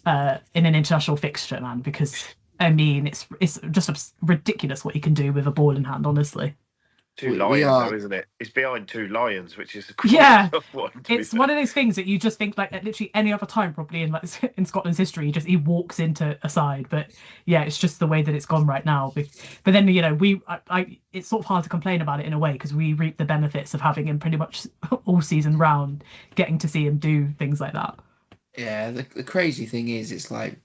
[SPEAKER 3] in an international fixture, man, because I mean it's just ridiculous what he can do with a ball in hand, honestly.
[SPEAKER 2] Two lions, though, isn't it? It's behind two lions, which is quite
[SPEAKER 3] yeah.
[SPEAKER 2] a tough one.
[SPEAKER 3] It's one of those things that you just think like at literally any other time, probably in like in Scotland's history, he walks into a side. But yeah, it's just the way that it's gone right now. But then it's sort of hard to complain about it in a way because we reap the benefits of having him pretty much all season round, getting to see him do things like that.
[SPEAKER 1] Yeah, the crazy thing is, it's like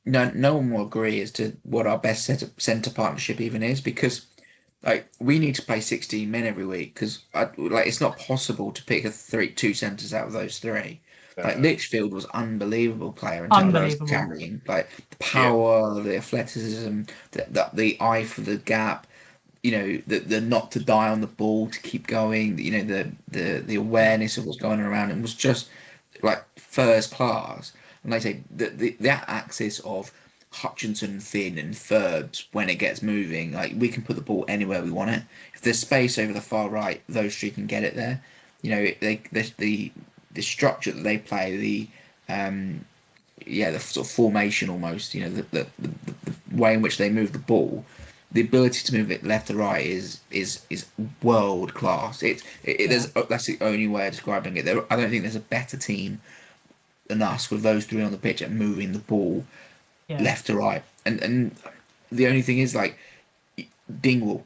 [SPEAKER 1] no one will agree as to what our best centre partnership even is, because like we need to play 16 men every week, because like it's not possible to pick two centres out of those three. Like Litchfield was unbelievable player in terms of carrying, like the power, the athleticism, the eye for the gap, the not to die on the ball, to keep going, the awareness of what's going around. It was just like first class. And like I say, that axis of Hutchinson, Finn, and Ferbs, when it gets moving, like we can put the ball anywhere we want it. If there's space over the far right, those three can get it there. The structure that they play, the sort of formation almost, the way in which they move the ball, the ability to move it left to right is world class. That's the only way of describing it. I don't think there's a better team than us with those three on the pitch at moving the ball left to right. And the only thing is, like, Dingwall.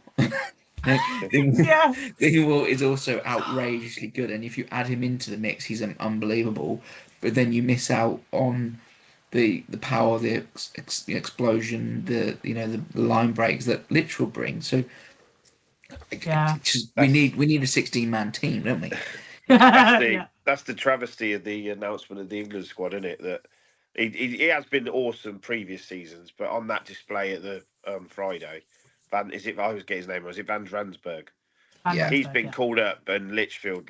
[SPEAKER 1] Dingwall is also outrageously good, and if you add him into the mix, he's unbelievable. But then you miss out on the power, the explosion, the line breaks that Litchfield brings. So we need a 16-man team, don't we?
[SPEAKER 2] That's the travesty of the announcement of the England squad, isn't it? That he has been awesome previous seasons, but on that display at the Friday, I always get his name wrong. Is it Van Dransberg?
[SPEAKER 3] Yeah,
[SPEAKER 2] he's been called up, and Litchfield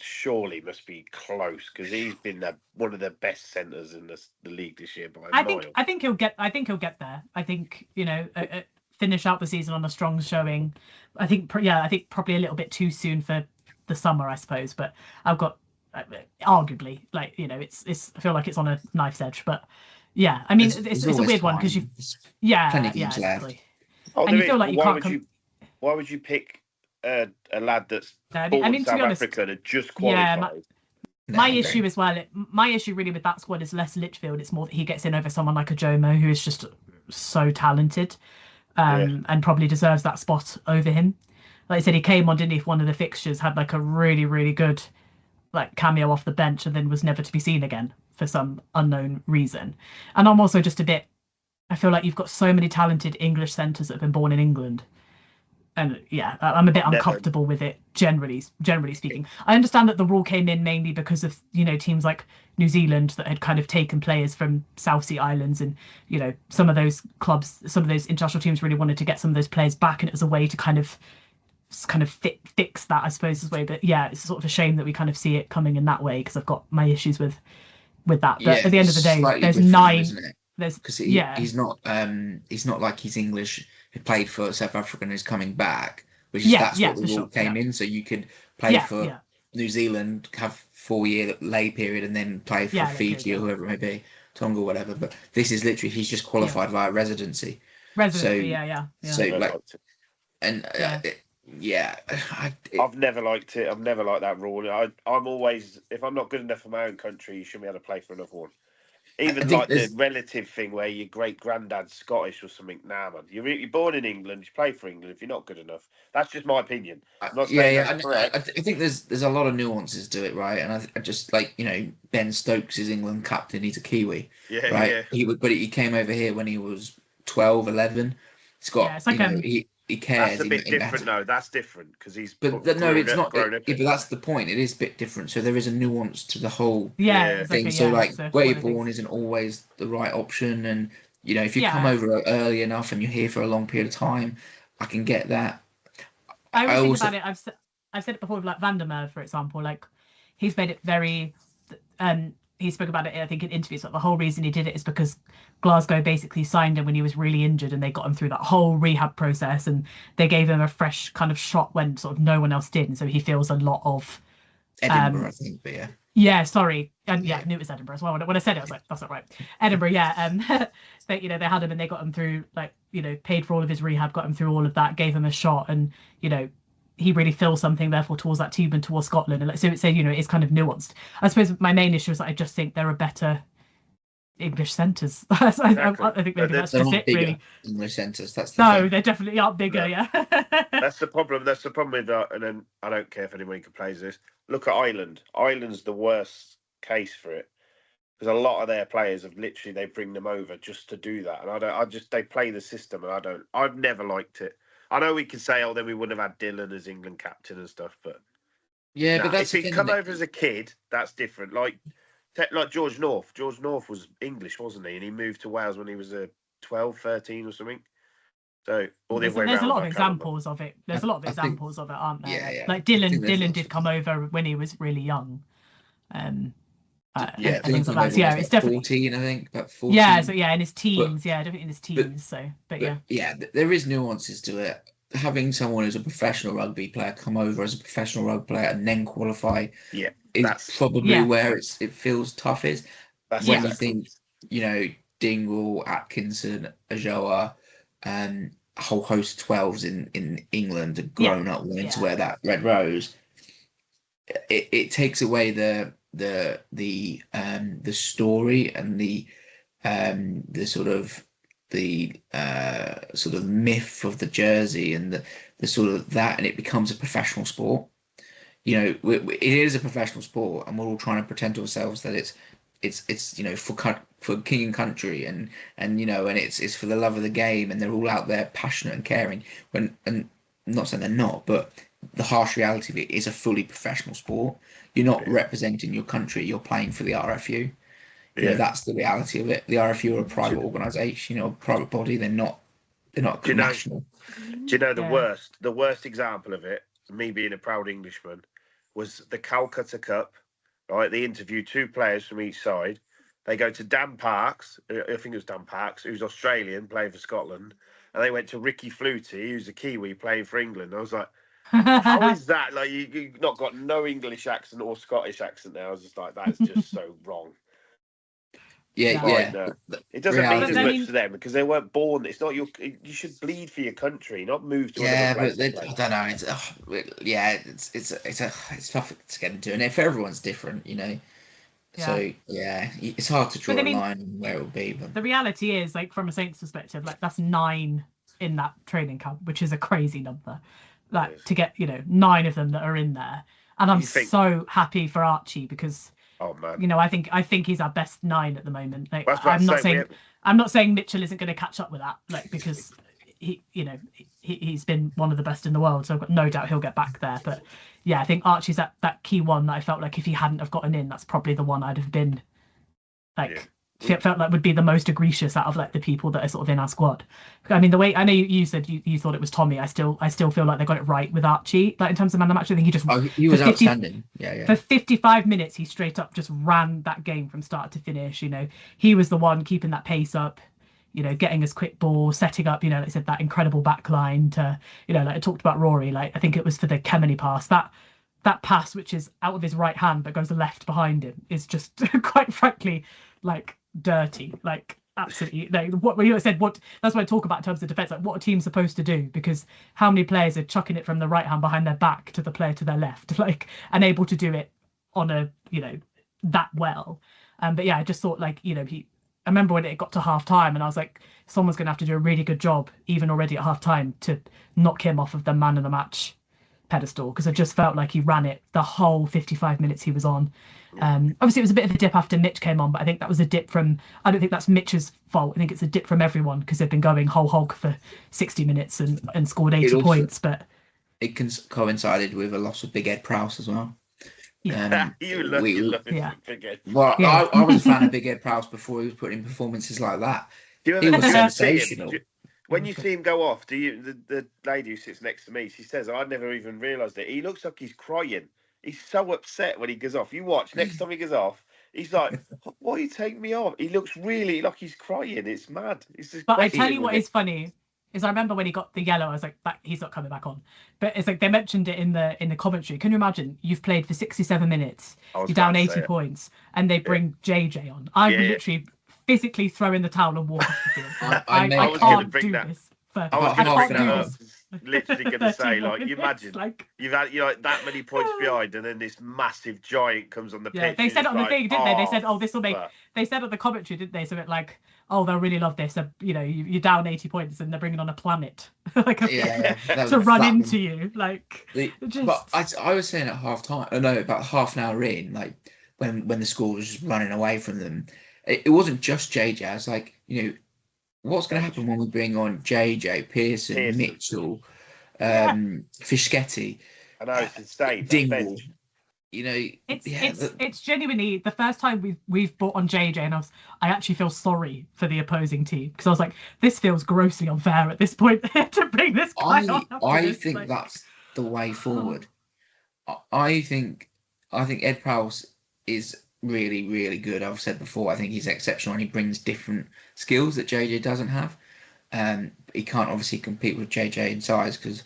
[SPEAKER 2] surely must be close, because he's been one of the best centres in the league this year by a mile.
[SPEAKER 3] I think he'll get there. I think finish out the season on a strong showing. I think probably a little bit too soon for the summer, I suppose. But I've got arguably, like, it's I feel like it's on a knife's edge. But yeah, I mean it's a weird one because
[SPEAKER 1] plenty of games left.
[SPEAKER 3] And you feel like you can't.
[SPEAKER 2] Why would you pick a lad that's born in South Africa that just qualified?
[SPEAKER 3] My issue as well. My issue really with that squad is less Litchfield. It's more that he gets in over someone like a Jomo, who is just so talented, and probably deserves that spot over him. Like I said, he came on, didn't he, for one of the fixtures, had like a really, really good like cameo off the bench, and then was never to be seen again for some unknown reason. And I'm also just a bit. I feel like you've got so many talented English centres that have been born in England. And yeah, I'm a bit uncomfortable with it, generally speaking. I understand that the rule came in mainly because of, teams like New Zealand that had kind of taken players from South Sea Islands, and, some of those clubs, some of those international teams really wanted to get some of those players back, and it was a way to kind of fix that, I suppose, this way. But yeah, it's sort of a shame that we kind of see it coming in that way, because I've got my issues with that. But at the end of the day, there's 9.
[SPEAKER 1] Because he's not like he's English, who played for South Africa and is coming back, which is that's what the rule came in. So you could play for New Zealand, have 4-year lay period, and then play for Fiji or whoever it may be, Tonga or whatever. But this is literally, he's just qualified via residency.
[SPEAKER 2] I've never liked it. I've never liked that rule. I'm always, if I'm not good enough for my own country, you shouldn't be able to play for another one. Even like the relative thing where your great granddad's Scottish or something. Nah, man. You're born in England. You play for England. If you're not good enough, that's just my opinion. I'm not saying that's correct.
[SPEAKER 1] I think there's a lot of nuances to it, right? And I just, like, Ben Stokes is England captain. He's a Kiwi, right? Yeah. But he came over here when he was 12, 11. He's got, he cares.
[SPEAKER 2] That's a bit different, though. That's different because he's.
[SPEAKER 1] But no, it's not. But that's the point. It is a bit different. So there is a nuance to the whole thing. So where you're born isn't always the right option, and if you come over early enough and you're here for a long period of time, I can get that.
[SPEAKER 3] I always think about it. I've said it before with like Van der Merwe, for example. Like, he's made it very he spoke about it, I think, in interviews. Like the whole reason he did it is because Glasgow basically signed him when he was really injured, and they got him through that whole rehab process, and they gave him a fresh kind of shot when sort of no one else did, and so he feels a lot of
[SPEAKER 1] Edinburgh, I think, but yeah.
[SPEAKER 3] Yeah, sorry, and yeah, I knew it was Edinburgh as well. When I said it, I was like, "That's not right." Edinburgh, yeah. They, they had him and they got him through, like, paid for all of his rehab, got him through all of that, gave him a shot, and he really feels something, therefore, towards that team and towards Scotland. And like, so it's it's kind of nuanced. I suppose my main issue is that I just think there are better English centres.
[SPEAKER 2] Exactly.
[SPEAKER 3] I think maybe that's just it, really.
[SPEAKER 1] English centres. That's the thing.
[SPEAKER 3] They definitely aren't bigger. Yeah.
[SPEAKER 2] That's the problem. That's the problem with that. And then I don't care if anyone complains this. Look at Ireland. Ireland's the worst case for it because a lot of their players have literally they bring them over just to do that, and they play the system, and I've never liked it. I know we can say, oh, then we wouldn't have had Dylan as England captain and stuff, but
[SPEAKER 1] yeah, but that's
[SPEAKER 2] if he'd come over as a kid, that's different. Like George North. George North was English, wasn't he? And he moved to Wales when he was 12, 13 or something. So,
[SPEAKER 3] there's a lot of examples of it. There's a lot of examples of it, aren't there?
[SPEAKER 1] Yeah.
[SPEAKER 3] Like Dylan did come over when he was really young. Things like that. So, yeah, it's definitely
[SPEAKER 1] 14, I think. About 14.
[SPEAKER 3] Yeah, so in his teens, definitely in his teens.
[SPEAKER 1] Yeah, there is nuances to it. Having someone who's a professional rugby player come over as a professional rugby player and then qualify, is probably where it feels tough. When you think, Dingle, Atkinson, Ajoa, a whole host of 12s in England have grown up wanting to wear that red rose. It takes away the story and the sort of myth of the jersey and the sort of that, and it becomes a professional sport. It is a professional sport, and we're all trying to pretend to ourselves that it's for king and country, and it's for the love of the game, and they're all out there passionate and caring. And I'm not saying they're not, but the harsh reality of it is a fully professional sport. You're not representing your country, you're playing for the RFU. That's the reality of it. The RFU are a private organisation, a private body. They're not national.
[SPEAKER 2] Do you know the worst example of it, me being a proud Englishman, was the Calcutta Cup. Right, they interviewed 2 players from each side. They go to Dan Parks, I think it was Dan Parks, who's Australian, playing for Scotland, and they went to Ricky Flutie, who's a Kiwi, playing for England. I was like, how is that? Like, you've not got no English accent or Scottish accent there. I was just like, that's just so wrong.
[SPEAKER 1] Yeah.
[SPEAKER 2] It doesn't mean as much to them because they weren't born. It's not you should bleed for your country, not move to another place.
[SPEAKER 1] I don't know. It's tough to get into, and if everyone's different, So it's hard to draw a line on where it will be. But
[SPEAKER 3] the reality is, like, from a Saints perspective, like, that's 9 in that training camp, which is a crazy number. Like, to get 9 of them that are in there, and I'm so happy for Archie because.
[SPEAKER 2] Oh man!
[SPEAKER 3] I think he's our best 9 at the moment. Like, I'm not saying Mitchell isn't going to catch up with that, like, because he's been one of the best in the world, so I've got no doubt he'll get back there. But I think Archie's that key one that I felt like if he hadn't have gotten in, that's probably the one I'd have been like felt like would be the most egregious out of like the people that are sort of in our squad. I mean, the way I know you said you thought it was Tommy, I still feel like they got it right with Archie. Like, in terms of man of the match, I think
[SPEAKER 1] he was outstanding.
[SPEAKER 3] For 55 minutes, he straight up just ran that game from start to finish. He was the one keeping that pace up. Getting us quick ball, setting up. Like I said, that incredible back line to. Like I talked about Rory. Like, I think it was for the Kemeny pass. That pass, which is out of his right hand but goes left behind him, is just quite frankly like dirty. Like, absolutely. Like, what you said, that's what I talk about in terms of defense. Like, what are teams supposed to do? Because how many players are chucking it from the right hand behind their back to the player to their left, like, and able to do it on a that well. But I just thought, like, I remember when it got to half time and I was like, someone's going to have to do a really good job even already at half time to knock him off of the man of the match pedestal, because I just felt like he ran it the whole 55 minutes he was on. Obviously it was a bit of a dip after Mitch came on, but I think that was a dip from, I don't think that's Mitch's fault. I think it's a dip from everyone because they've been going whole hog for 60 minutes and scored 80 points. But
[SPEAKER 1] it coincided with a loss of Big Ed Prowse as well.
[SPEAKER 2] Big Ed.
[SPEAKER 1] Well, I was a fan of Big Ed Prowse before he was putting in performances like that. He was sensational.
[SPEAKER 2] When you see him go off, the lady who sits next to me, she says, I never even realised it. He looks like he's crying. He's so upset when he goes off. You watch, next time he goes off, He's like, why are you taking me off? He looks really like he's crying. It's mad. It's just.
[SPEAKER 3] But I tell you what is funny is I remember when he got the yellow, I was like, he's not coming back on. But it's like they mentioned it in the commentary. Can you imagine? You've played for 67 minutes, you're down 80 points, and they bring JJ on. I would literally physically throw in the towel and walk off the field. I can't do this.
[SPEAKER 2] I was going to bring that up. Literally going to say, like, you imagine you're like that many points behind, and then this massive giant comes on the pitch.
[SPEAKER 3] They said it on the thing, didn't they? They said, "Oh, this will make." They said on the commentary, didn't they? So it like, "Oh, they'll really love this." You're down 80 points, and they're bringing on a planet like to run into you. Like,
[SPEAKER 1] but I was saying at half time. No, about half an hour in, like when the score was just running away from them, it wasn't just JJ. I was like, what's going to happen when we bring on JJ, Pearson, Mitchell, Fischetti?
[SPEAKER 2] I know it's insane.
[SPEAKER 1] Dingle.
[SPEAKER 3] It's genuinely the first time we've brought on JJ, and I actually feel sorry for the opposing team because I was like, this feels grossly unfair at this point to bring this guy on.
[SPEAKER 1] I think that's the way forward. I think Ed Prowse is really, really good. I've said before, I think he's exceptional and he brings different skills that JJ doesn't have. He can't obviously compete with JJ in size because,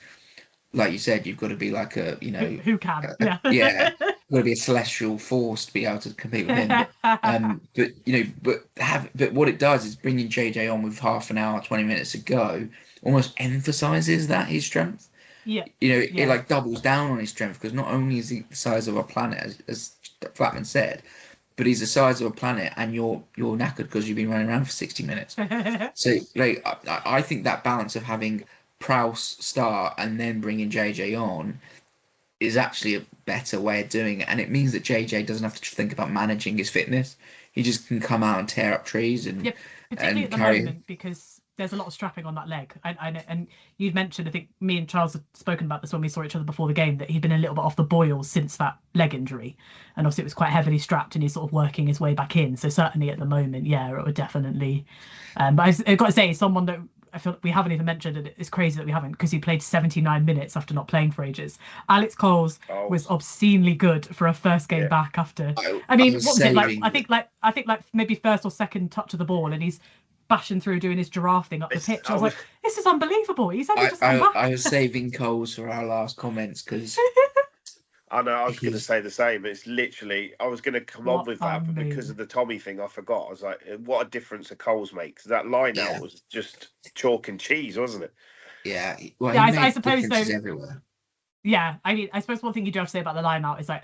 [SPEAKER 1] like you said, you've got to be like
[SPEAKER 3] who can
[SPEAKER 1] you've got to be a celestial force to be able to compete with him. But what it does is bringing JJ on with half an hour, 20 minutes to go, almost emphasizes that his strength. It like doubles down on his strength because not only is he the size of a planet, as Flatman said, but he's the size of a planet, and you're knackered because you've been running around for 60 minutes. So, like, I think that balance of having Prowse start and then bringing JJ on is actually a better way of doing it, and it means that JJ doesn't have to think about managing his fitness. He just can come out and tear up trees and
[SPEAKER 3] particularly
[SPEAKER 1] and
[SPEAKER 3] at the moment because there's a lot of strapping on that leg. And you'd mentioned, I think me and Charles had spoken about this when we saw each other before the game, that he'd been a little bit off the boil since that leg injury. And obviously it was quite heavily strapped and he's sort of working his way back in. So certainly at the moment, it would definitely... but I've got to say, someone that I feel we haven't even mentioned, and it's crazy that we haven't, because he played 79 minutes after not playing for ages. Alex Coles was obscenely good for a first game back after... I mean, what was it? I think maybe first or second touch of the ball, and he's bashing through doing his giraffe thing up the pitch. I was like, this is unbelievable. He's only just come back.
[SPEAKER 1] I was saving Coles for our last comments because
[SPEAKER 2] I know I was going to say the same. It's literally I was going to come on with that, but because of the Tommy thing, I forgot. I was like, what a difference a Coles makes. That line out was just chalk and cheese, wasn't it?
[SPEAKER 1] Yeah.
[SPEAKER 3] Well, I suppose so.
[SPEAKER 1] Everywhere.
[SPEAKER 3] Yeah, I mean, I suppose one thing you do have to say about the line out is like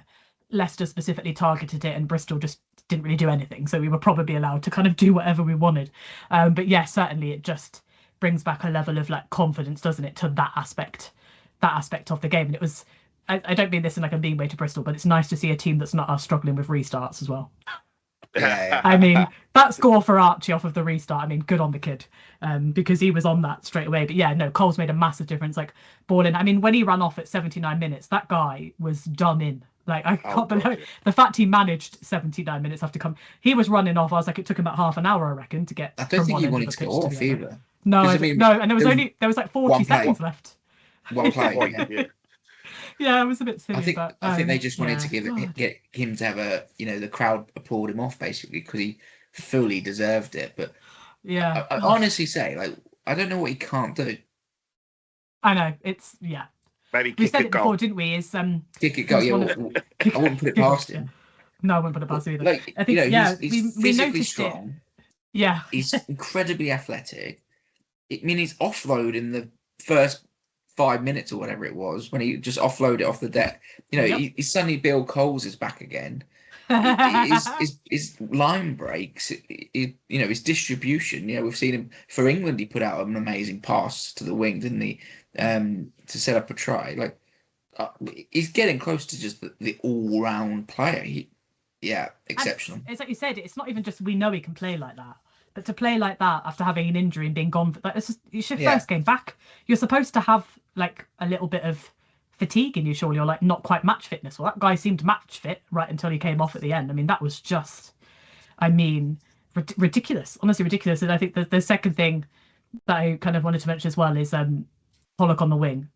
[SPEAKER 3] Leicester specifically targeted it and Bristol just didn't really do anything, so we were probably allowed to kind of do whatever we wanted. But yeah, certainly it just brings back a level of like confidence, doesn't it, to that aspect of the game. And it was, I don't mean this in like a mean way to Bristol, but it's nice to see a team that's not us struggling with restarts as well. I mean, that score for Archie off of the restart, I mean, good on the kid, because he was on that straight away. But yeah, no, Cole's made a massive difference. Like balling, I mean, when he ran off at 79 minutes, that guy was done in. Like, I can't believe the fact he managed 79 minutes after he was running off. I was like, it took him about half an hour, I reckon, to get.
[SPEAKER 1] I don't think he wanted to get off either.
[SPEAKER 3] No, and there was like 40 seconds left.
[SPEAKER 1] One play,
[SPEAKER 3] yeah, it was a bit silly.
[SPEAKER 1] I think they just wanted to get him to have the crowd applaud him off basically because he fully deserved it. But
[SPEAKER 3] yeah,
[SPEAKER 1] I honestly say, like, I don't know what he can't do.
[SPEAKER 3] I know
[SPEAKER 2] Maybe
[SPEAKER 3] we said it before, didn't we? Is
[SPEAKER 1] kick it goal? I wouldn't put it past him.
[SPEAKER 3] No, I wouldn't put it past him either.
[SPEAKER 1] Like,
[SPEAKER 3] I think
[SPEAKER 1] he's physically strong.
[SPEAKER 3] Yeah,
[SPEAKER 1] he's incredibly athletic. I mean, he's offload in the first 5 minutes or whatever it was when he just offloaded it off the deck. He's suddenly Bill Coles is back again. His line breaks, his distribution. We've seen him for England. He put out an amazing pass to the wing, didn't he? To set up a try. Like he's getting close to just the all-round player. Exceptional.
[SPEAKER 3] It's like you said. It's not even just we know he can play like that, but to play like that after having an injury and being gone, it's your first game back. You're supposed to have like a little bit of fatigue in you, surely, or like not quite match fitness. Well, that guy seemed match fit right until he came off at the end. I mean, that was just, ridiculous. Honestly, ridiculous. And I think the second thing that I kind of wanted to mention as well is Pollock on the wing.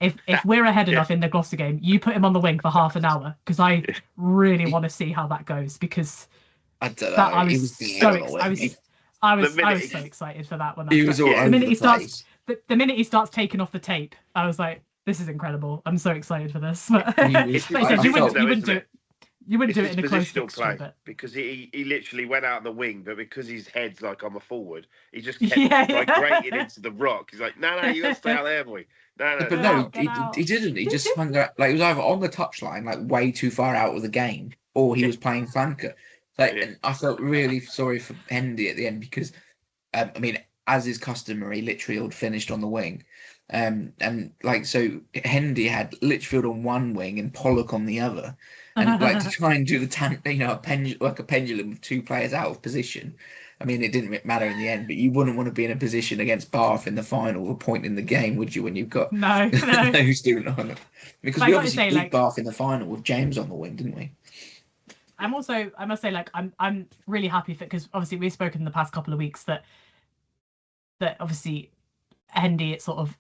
[SPEAKER 3] If we're ahead enough in the Gloucester game, you put him on the wing for half an hour because I really want to see how that goes because
[SPEAKER 1] I don't know.
[SPEAKER 3] That I was so
[SPEAKER 2] The
[SPEAKER 3] excited for that one.
[SPEAKER 1] He was all over the place.
[SPEAKER 3] The minute he starts taking off the tape, I was like, "This is incredible! I'm so excited for this." But you wouldn't do it. You wouldn't do it in a close fixture, but
[SPEAKER 2] because he literally went out the wing, but because his head's like on the forward, he just kept migrating into the rock. He's like, no, you got to stay out there, boy. No.
[SPEAKER 1] He didn't. He just hung out. Like, he was either on the touchline, like way too far out of the game, or he was playing flanker. Like, and I felt really sorry for Hendy at the end because, I mean, as is customary, Litchfield finished on the wing. And like, so Hendy had Litchfield on one wing and Pollock on the other. And like to try and do a pendulum with two players out of position. I mean, it didn't matter in the end, but you wouldn't want to be in a position against Bath in the final, a point in the game, would you? When you've got
[SPEAKER 3] no
[SPEAKER 1] student on it, because we obviously beat Bath in the final with James on the wing, didn't we?
[SPEAKER 3] I must say, like, I'm really happy for, because obviously we've spoken in the past couple of weeks that obviously Hendy, it's sort of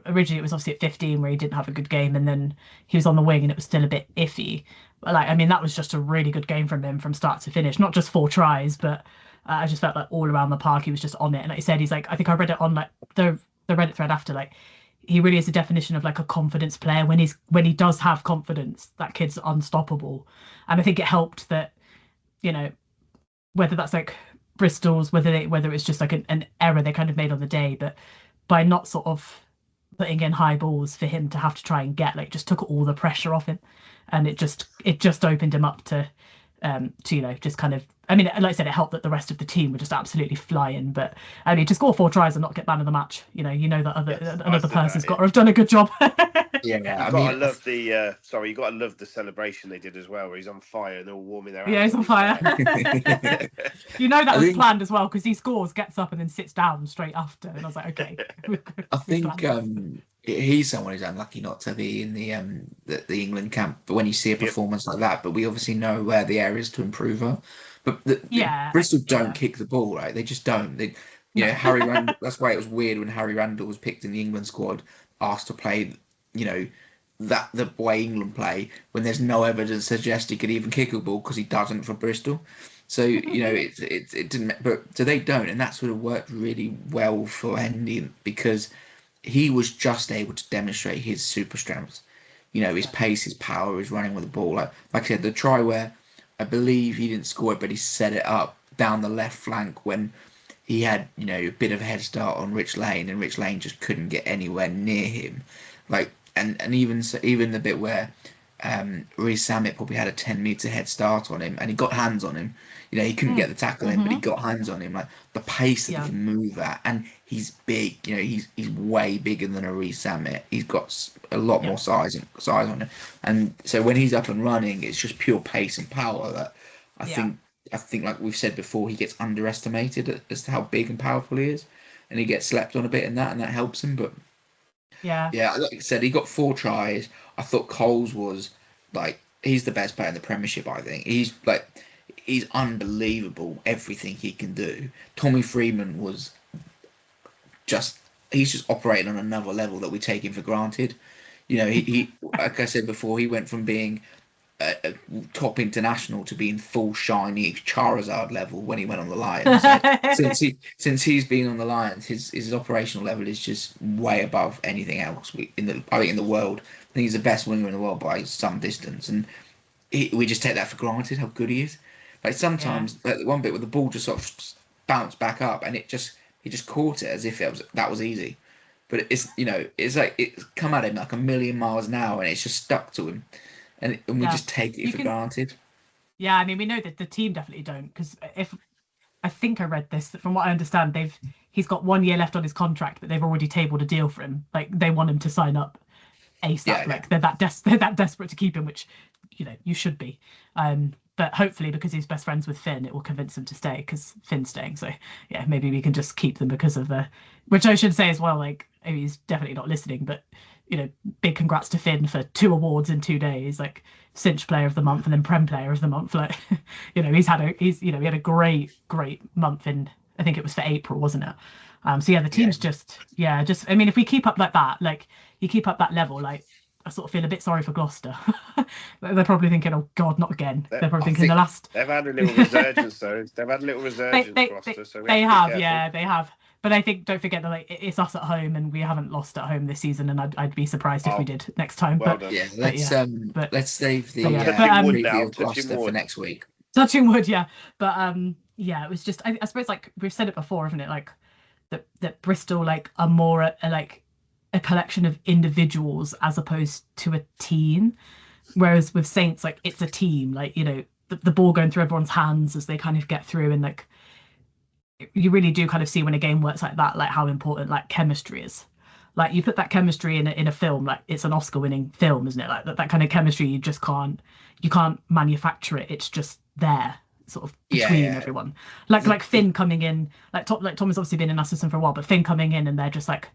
[SPEAKER 3] originally it was obviously at 15 where he didn't have a good game, and then he was on the wing and it was still a bit iffy. But like, I mean, that was just a really good game from him from start to finish, not just 4 tries, but I just felt like all around the park he was just on it. And like you said, he's like, I think I read it on like the Reddit thread after, like, he really is a definition of like a confidence player. When he does have confidence, that kid's unstoppable. And I think it helped that, you know, whether that's like Bristol's, whether it's just like an error they kind of made on the day, but by not sort of putting in high balls for him to have to try and get, like, just took all the pressure off him, and it just opened him up to you know, just kind of, I mean, like I said, it helped that the rest of the team were just absolutely flying. But I mean, to score 4 tries and not get man of the match, you know that another person's got to have done a good job.
[SPEAKER 2] You gotta love the celebration they did as well, where he's on fire and they're all warming their hands.
[SPEAKER 3] Yeah, he's on fire. You know that was planned as well, because he scores, gets up, and then sits down straight after. And I was like, okay.
[SPEAKER 1] I think he's someone who's unlucky not to be in the England camp. But when you see a performance like that, but we obviously know where the areas to improve are. But Bristol don't kick the ball, right? They just don't. Harry Randall. That's why it was weird when Harry Randall was picked in the England squad, asked to play, you know, the way England play, when there's no evidence to suggest he could even kick a ball, because he doesn't for Bristol. So you know, it didn't. But so they don't, and that sort of worked really well for Hendy, because he was just able to demonstrate his super strengths. You know, his pace, his power, his running with the ball. Like I said, the try where I believe he didn't score it, but he set it up down the left flank when he had, you know, a bit of a head start on Rich Lane, and Rich Lane just couldn't get anywhere near him. Like, and even the bit where Reece Samet probably had a 10-meter head start on him, and he got hands on him. You know, he couldn't get the tackle in, but he got hands on him. Like, the pace that he can move at, and he's big. You know, he's way bigger than a Reece Samet. He's got a lot more size on him, and so when he's up and running, it's just pure pace and power that I think, like we've said before, he gets underestimated as to how big and powerful he is, and he gets slept on a bit in that, and that helps him. But yeah, like I said, he got 4 tries. I thought Coles was, like, he's the best player in the Premiership. I think he's unbelievable, everything he can do. Tommy Freeman was he's just operating on another level that we take him for granted. You know, he like I said before, he went from being a top international to being full shiny Charizard level when he went on the Lions. So since he's been on the Lions, his operational level is just way above anything else in the world. I think he's the best winger in the world by some distance, and we just take that for granted, how good he is. Like, sometimes, like one bit where the ball just sort of bounced back up, and he just caught it as if that was easy. But it's, you know, it's like it's come at him like a million miles an hour, and it's just stuck to him, and we just take it for granted.
[SPEAKER 3] Yeah, I mean, we know that the team definitely don't, because I think I read this, from what I understand, he's got 1 year left on his contract, but they've already tabled a deal for him. Like, they want him to sign up ASAP. Like, they're that desperate to keep him, which, you know, you should be. But hopefully, because he's best friends with Finn, it will convince him to stay, because Finn's staying. So yeah, maybe we can just keep them because of which I should say as well, like, he's definitely not listening, but, you know, big congrats to Finn for 2 awards in 2 days, like Cinch Player of the Month and then Prem Player of the Month. Like, you know, he had a great month in, I think it was for April, wasn't it? So yeah, the team's just I mean, if we keep up like that, like, you keep up that level, like, I sort of feel a bit sorry for Gloucester. They're probably thinking, "Oh God, not again." They're probably thinking the last.
[SPEAKER 2] They've had a little resurgence though. They've had a little resurgence, Gloucester. So
[SPEAKER 3] they have, yeah, they have. But I think don't forget that like it's us at home, and we haven't lost at home this season, and I'd be surprised if we did next time.
[SPEAKER 2] Well
[SPEAKER 3] but
[SPEAKER 2] done.
[SPEAKER 1] Yeah, let's save the
[SPEAKER 2] preview
[SPEAKER 1] of Gloucester for next week.
[SPEAKER 3] Touching wood, yeah. But yeah, it was just I suppose like we've said it before, haven't it? Like that Bristol like are more like a collection of individuals as opposed to a team. Whereas with Saints, like it's a team, like, you know, the ball going through everyone's hands as they kind of get through, and like you really do kind of see when a game works like that, like how important like chemistry is. Like you put that chemistry in a film, like it's an Oscar-winning film, isn't it? Like that kind of chemistry, you can't manufacture it. It's just there, sort of between everyone. Like Finn coming in, like Tom has obviously been an assistant for a while, but Finn coming in and they're just like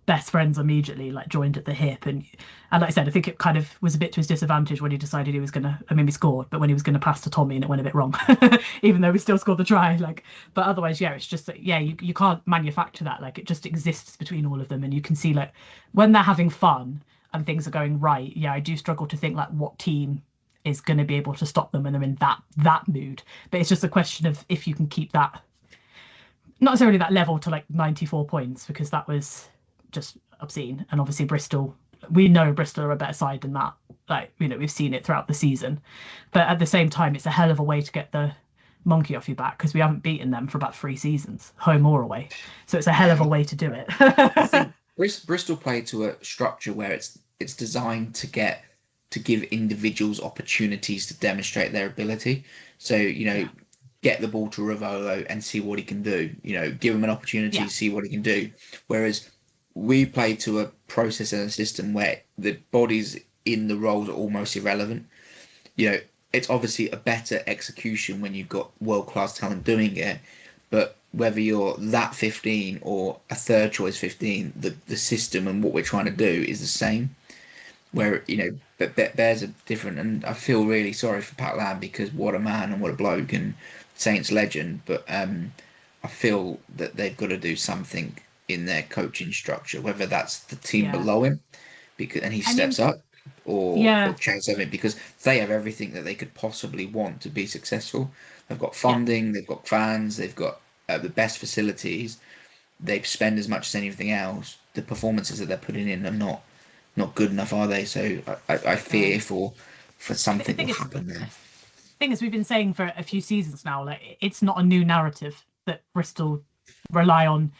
[SPEAKER 3] best friends immediately, like joined at the hip. And like I said, I think it kind of was a bit to his disadvantage when he decided he was gonna, I mean, we scored, but when he was gonna pass to Tommy and it went a bit wrong, even though we still scored the try. Like, but otherwise, yeah, it's just that, yeah, you can't manufacture that. Like, it just exists between all of them, and you can see like when they're having fun and things are going right. Yeah, I do struggle to think like what team is going to be able to stop them when they're in that mood. But it's just a question of if you can keep that, not necessarily that level to like 94 points, because that was just obscene. And obviously Bristol, we know Bristol are a better side than that. Like, you know, we've seen it throughout the season. But at the same time, it's a hell of a way to get the monkey off your back, because we haven't beaten them for about 3 seasons, home or away. So it's a hell of a way to do it.
[SPEAKER 1] I think Bristol play to a structure where it's designed to give individuals opportunities to demonstrate their ability. So, you know, get the ball to Ravolo and see what he can do. You know, give him an opportunity to see what he can do. Whereas we play to a process and a system where the bodies in the roles are almost irrelevant. You know, it's obviously a better execution when you've got world-class talent doing it, but whether you're that 15 or a third choice 15, the system and what we're trying to do is the same. Where, you know, but Bears are different, and I feel really sorry for Pat Lam, because what a man and what a bloke and Saints legend. But I feel that they've got to do something in their coaching structure, whether that's the team below him, and he steps up, or change something, because they have everything that they could possibly want to be successful. They've got funding, they've got fans, they've got the best facilities. They spend as much as anything else. The performances that they're putting in are not good enough, are they? So I fear for something will happen there.
[SPEAKER 3] Thing is, we've been saying for a few seasons now, like it's not a new narrative that Bristol rely on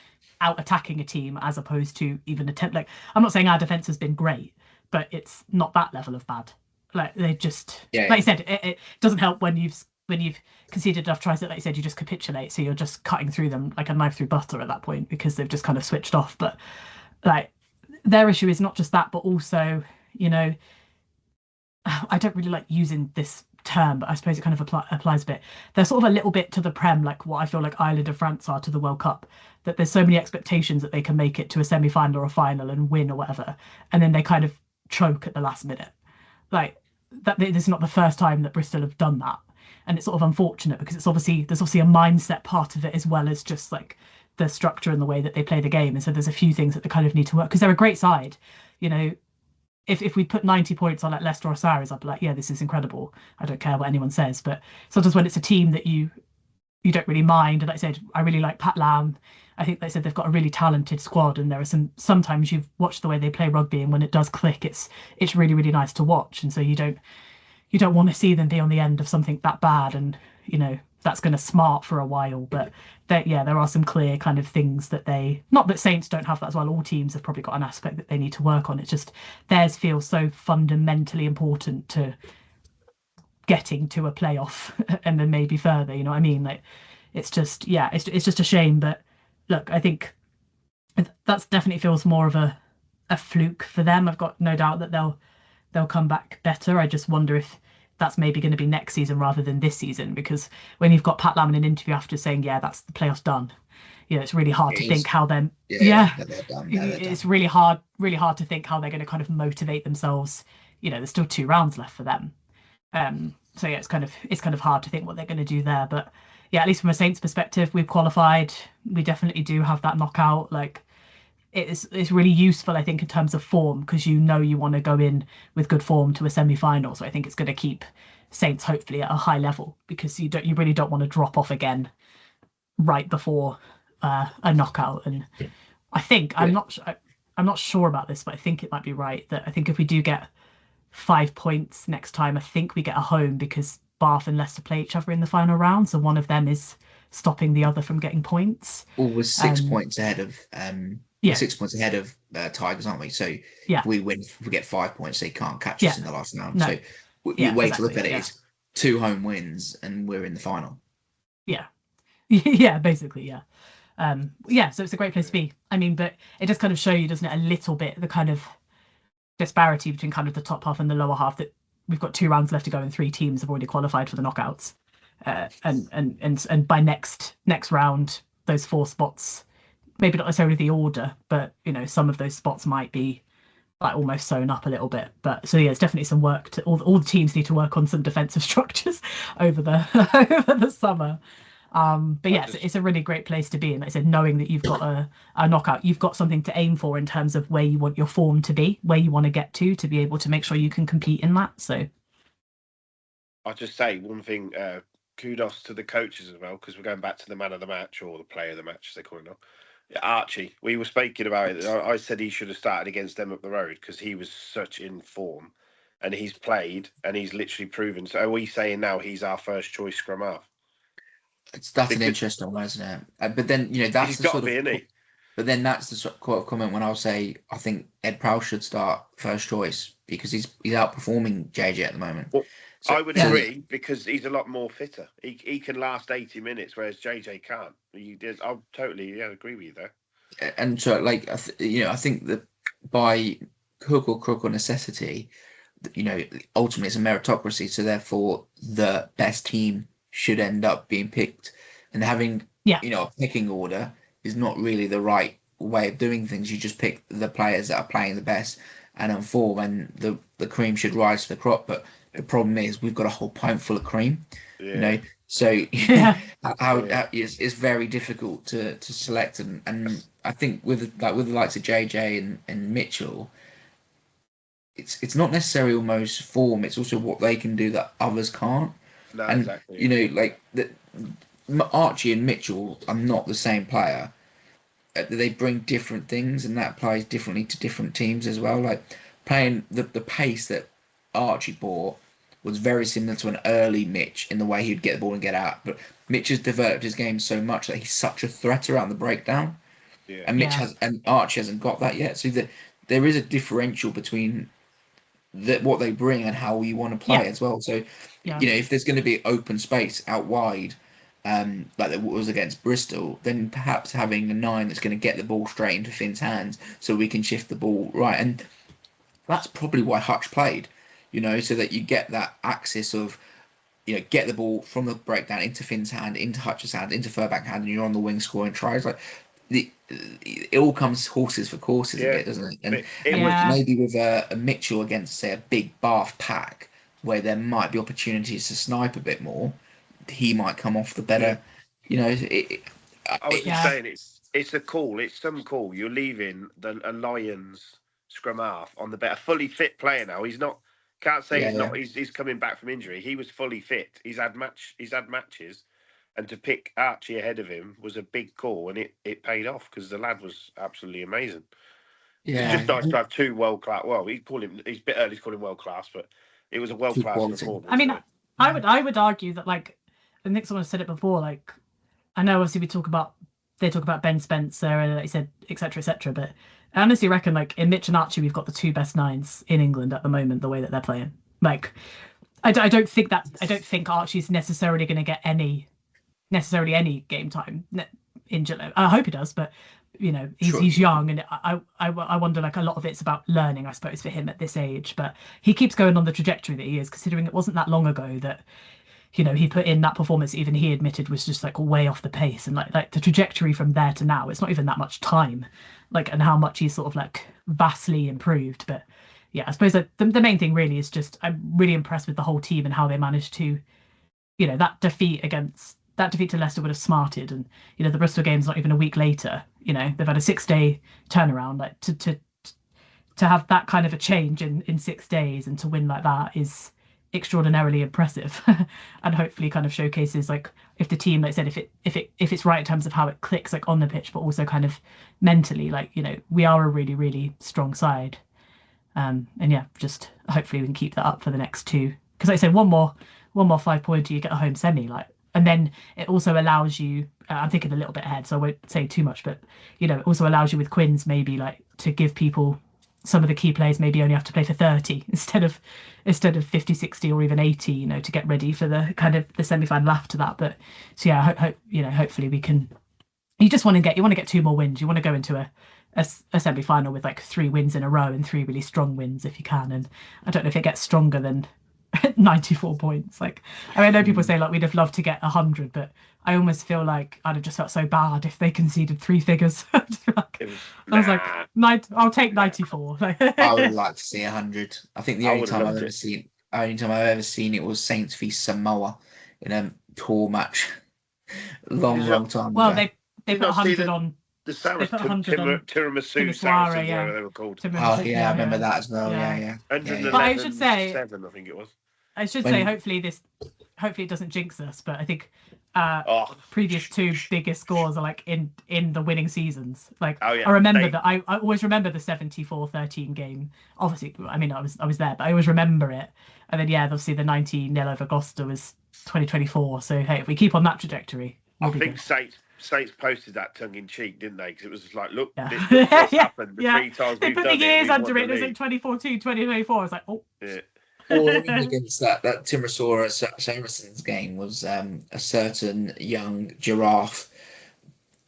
[SPEAKER 3] out attacking a team as opposed to even attempt. Like, I'm not saying our defense has been great, but it's not that level of bad. Like, they just like I said, it doesn't help when you've conceded enough tries that, like you said, you just capitulate. So you're just cutting through them like a knife through butter at that point, because they've just kind of switched off. But like, their issue is not just that, but also, you know, I don't really like using this term, but I suppose it kind of applies a bit. They're sort of a little bit to the Prem, like what I feel like Ireland and France are to the World Cup, that there's so many expectations that they can make it to a semi-final or a final and win or whatever, and then they kind of choke at the last minute. Like, that this is not the first time that Bristol have done that, and it's sort of unfortunate, because there's obviously a mindset part of it, as well as just like the structure and the way that they play the game. And so there's a few things that they kind of need to work, because they're a great side. You know, if we put 90 points on like Leicester or Sarries, I'd be like, yeah, this is incredible. I don't care what anyone says. But sometimes when it's a team that you don't really mind, and like I said, I really like Pat Lam. I think they said they've got a really talented squad, and there are sometimes you've watched the way they play rugby, and when it does click, it's really, really nice to watch. And so you don't want to see them be on the end of something that bad, and you know that's going to smart for a while. But there are some clear kind of things that not that Saints don't have that as well. All teams have probably got an aspect that they need to work on. It's just theirs feels so fundamentally important to getting to a playoff and then maybe further. You know what I mean? Like, it's just it's just a shame. But look, I think that's definitely feels more of a fluke for them. I've got no doubt that they'll come back better. I just wonder if that's maybe going to be next season rather than this season, because when you've got Pat Lam in an interview after saying, that's the playoffs done, you know, it's really hard to think how then it's really hard to think how they're going to kind of motivate themselves. You know, there's still 2 rounds left for them. So it's kind of hard to think what they're going to do there. But yeah, at least from a Saints perspective, we've qualified. We definitely do have that knockout. Like, it's really useful, I think, in terms of form, because you want to go in with good form to a semi-final. So I think it's going to keep Saints hopefully at a high level, because you really don't want to drop off again right before a knockout. And I think I'm not sure about this, but I think it might be right that I think if we do get 5 points next time, I think we get a home, because Bath and Leicester play each other in the final round, so one of them is stopping the other from getting points.
[SPEAKER 1] Or we're 6 points ahead of 6 points ahead of Tigers, aren't we? So if we win, if we get 5 points, they can't catch us in the last round. No. So the way to look at it is 2 home wins and we're in the final.
[SPEAKER 3] Yeah. Yeah, basically, yeah. So it's a great place to be. I mean, but it does kind of show you, doesn't it, a little bit the kind of disparity between kind of the top half and the lower half, that we've got 2 rounds left to go and 3 teams have already qualified for the knockouts. And by next round, those 4 spots, maybe not necessarily the order, but some of those spots might be like almost sewn up a little bit. But so yeah, it's definitely some work to all the teams need to work on some defensive structures over the summer. But yeah, it's a really great place to be. And like I said, knowing that you've got a knockout, you've got something to aim for in terms of where you want your form to be, where you want to get to be able to make sure you can compete in that. So
[SPEAKER 2] I'll just say one thing, kudos to the coaches as well, because we're going back to the man of the match, or the player of the match, as they call it now. Archie, we were speaking about it. I said he should have started against them up the road, because he was such in form, and he's played and he's literally proven. So are we saying now he's our first choice scrum half?
[SPEAKER 1] That's an interesting one, isn't it? But then that's
[SPEAKER 2] he's got to be, isn't he?
[SPEAKER 1] But then that's the sort of comment when I'll say I think Ed Prowse should start first choice, because he's outperforming JJ at the moment.
[SPEAKER 2] Well, so, I would agree, because he's a lot more fitter. He can last 80 minutes, whereas JJ can't. I'll totally agree with you there.
[SPEAKER 1] And so, I think that by hook or crook or necessity, ultimately it's a meritocracy. So therefore, the best team should end up being picked, and having a picking order is not really the right way of doing things. You just pick the players that are playing the best and on form, and the cream should rise to the crop. But the problem is we've got a whole pint full of cream, so it's very difficult to select. And I think with the likes of JJ and Mitchell, it's not necessarily almost form, it's also what they can do that others can't.
[SPEAKER 2] No,
[SPEAKER 1] and
[SPEAKER 2] exactly.
[SPEAKER 1] Archie and Mitchell are not the same player. They bring different things, and that applies differently to different teams as well. Like playing the pace that Archie brought was very similar to an early Mitch in the way he'd get the ball and get out. But Mitch has developed his game so much that he's such a threat around the breakdown. Yeah. And Archie hasn't got that yet. So there is a differential between what they bring and how we want to play as well. So if there's going to be open space out wide, like there was against Bristol, then perhaps having a 9 that's going to get the ball straight into Finn's hands so we can shift the ball right. And that's probably why Hutch played, so that you get that axis of, get the ball from the breakdown into Finn's hand, into Hutch's hand, into Furbank hand, and you're on the wing scoring tries. Like it all comes horses for courses a bit, doesn't it? And maybe with a Mitchell against, say, a big Bath pack, where there might be opportunities to snipe a bit more, he might come off the better. I
[SPEAKER 2] was just saying, it's a call. It's some call. You're leaving a Lions scrum half on the better, fully fit player now. He's not. Can't say he's not. He's coming back from injury. He was fully fit. He's had matches. And to pick Archie ahead of him was a big call, and it paid off, because the lad was absolutely amazing. Yeah, it's just nice to have 2 world class. Well, he's a bit early to call him world class, but it was a world class performance.
[SPEAKER 3] I mean, I would argue that, like, I think someone said it before. Like, I know obviously they talk about Ben Spencer and like you said, etc. But I honestly reckon, like, in Mitch and Archie, we've got the 2 best 9s in England at the moment. The way that they're playing, like, I don't think Archie's necessarily going to get any game time in July. I hope he does, but he's young, and I wonder, like, a lot of it's about learning, I suppose, for him at this age. But he keeps going on the trajectory that he is, considering it wasn't that long ago that he put in that performance, even he admitted was just like way off the pace, and like the trajectory from there to now, it's not even that much time, like, and how much he's sort of like vastly improved. But yeah, I suppose that the main thing really is just I'm really impressed with the whole team and how they managed to, that defeat against that defeat to Leicester would have smarted, and the Bristol game's not even a week later. They've had a 6-day turnaround. Like to have that kind of a change in 6 days and to win like that is extraordinarily impressive, and hopefully kind of showcases like if the team, like I said, if it's right in terms of how it clicks like on the pitch, but also kind of mentally, like we are a really, really strong side. And yeah, just hopefully we can keep that up for the next two, because like I said, one more 5-pointer, you get a home semi, like, and then it also allows you, I'm thinking a little bit ahead so I won't say too much, but it also allows you with Quins maybe like to give people, some of the key players maybe only have to play for 30 instead of 50, 60 or even 80, to get ready for the kind of the semi-final after that. But so yeah, hopefully we can, you want to get 2 more wins. You want to go into a semi-final with like 3 wins in a row and 3 really strong wins if you can. And I don't know if it gets stronger than 94 points. Like, I know people say like we'd have loved to get 100, but I almost feel like I'd have just felt so bad if they conceded 3 figures. I was like, I'll take 94.
[SPEAKER 1] I would like to see 100. I think the only time I've ever seen it was Saints v Samoa in a tour match. long time
[SPEAKER 3] well,
[SPEAKER 1] ago.
[SPEAKER 3] They put 100 on.
[SPEAKER 2] The tiramisu Saracens, whatever they were called.
[SPEAKER 1] Oh yeah, I remember that as well. Yeah.
[SPEAKER 2] 111,
[SPEAKER 3] but I should say,
[SPEAKER 2] 7, I think it was.
[SPEAKER 3] I should say, hopefully it doesn't jinx us, but I think previous 2 biggest scores are like in the winning seasons. Like, I remember that I always remember the 74-13 game. Obviously, I mean I was there, but I always remember it. And then obviously the 19-0 over Gloucester was 2024. So hey, if we keep on that trajectory,
[SPEAKER 2] I think Saints posted that tongue in cheek, didn't they? Because it was like, look, this what's happened. The 3 times
[SPEAKER 3] they put the years under it. It was like 2014, 2024. I was like, oh.
[SPEAKER 1] Yeah. All against that Timisoara Saracens game was a certain young giraffe.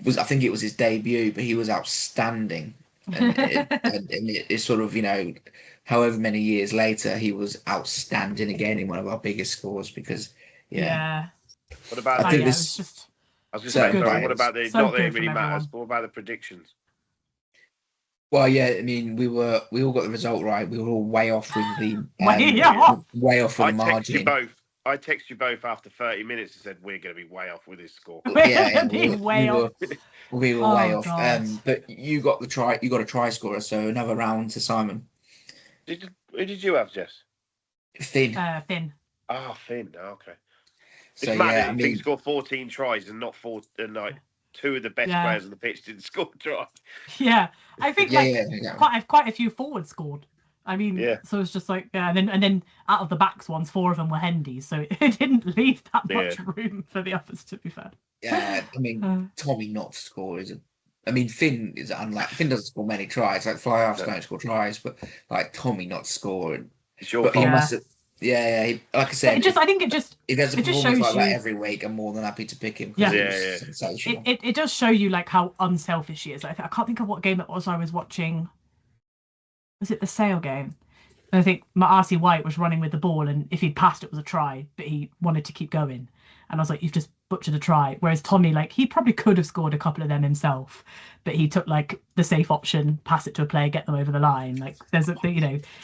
[SPEAKER 1] I think it was his debut, but he was outstanding. And it sort of, however many years later, he was outstanding again in one of our biggest scores because,
[SPEAKER 2] What about
[SPEAKER 3] I was going to
[SPEAKER 2] say, what about the, not that it really matters, but what about the predictions?
[SPEAKER 1] Well, yeah, I mean, we all got the result right. We were all way off with the way off with the margin.
[SPEAKER 2] I texted you both after 30 minutes and said we're going to be way off with this score.
[SPEAKER 1] We were way off. But you got the try. You got a try scorer, so another round to Simon.
[SPEAKER 2] Who did you have, Jess?
[SPEAKER 1] Finn.
[SPEAKER 3] Finn.
[SPEAKER 2] Oh, Finn. Oh, okay.
[SPEAKER 1] So
[SPEAKER 2] it's mad Finn scored 14 tries and not 4, and like 2 of the best players on the pitch didn't score a try.
[SPEAKER 3] Yeah, I think quite a few forwards scored. I mean, so it's just like and then out of the backs ones, 4 of them were Hendies, so it didn't leave that much room for the others. To be fair.
[SPEAKER 1] Yeah, I mean, Tommy not to score is Finn is unlike. Finn doesn't score many tries. Like fly halves don't score tries, but like Tommy not scoring.
[SPEAKER 2] It's your fault.
[SPEAKER 1] He must have. Yeah. Like I said,
[SPEAKER 3] I think it just
[SPEAKER 1] if there's a performance like that every week, I'm more than happy to pick him. Sensational.
[SPEAKER 3] It does show you like how unselfish he is. I can't think of what game it was I was watching. Was it the Sale game? And I think R.C. White was running with the ball, and if he'd passed, it was a try, but he wanted to keep going. And I was like, you've just butchered a try. Whereas Tommy, like, he probably could have scored a couple of them himself, but he took like the safe option, pass it to a player, get them over the line. Like, there's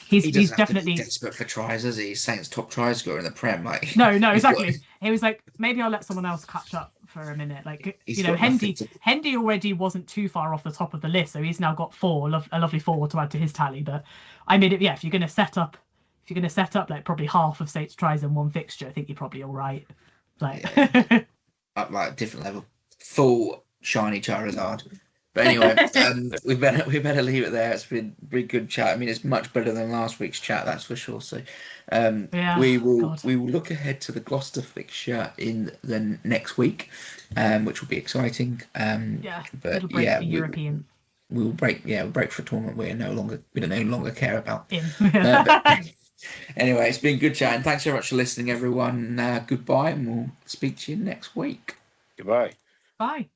[SPEAKER 3] he's definitely
[SPEAKER 1] desperate for tries, is he? He's Saints' top try scorer in the Prem. Like,
[SPEAKER 3] no, exactly. He was like, maybe I'll let someone else catch up for a minute. Like, Hendy already wasn't too far off the top of the list, so he's now got 4, a lovely 4 to add to his tally. But I mean, if you're going to set up like probably half of Saints tries in one fixture, I think you're probably all right. Like,
[SPEAKER 1] at like a different level, full shiny Charizard. But anyway, we better leave it there. It's been a pretty good chat. I mean, it's much better than last week's chat, that's for sure. So, we will look ahead to the Gloucester fixture in the next week, which will be exciting.
[SPEAKER 3] But European.
[SPEAKER 1] We'll break for a tournament we no longer care about. Anyway, it's been good chatting. Thanks very much for listening, everyone. Goodbye, and we'll speak to you next week.
[SPEAKER 2] Goodbye.
[SPEAKER 3] Bye.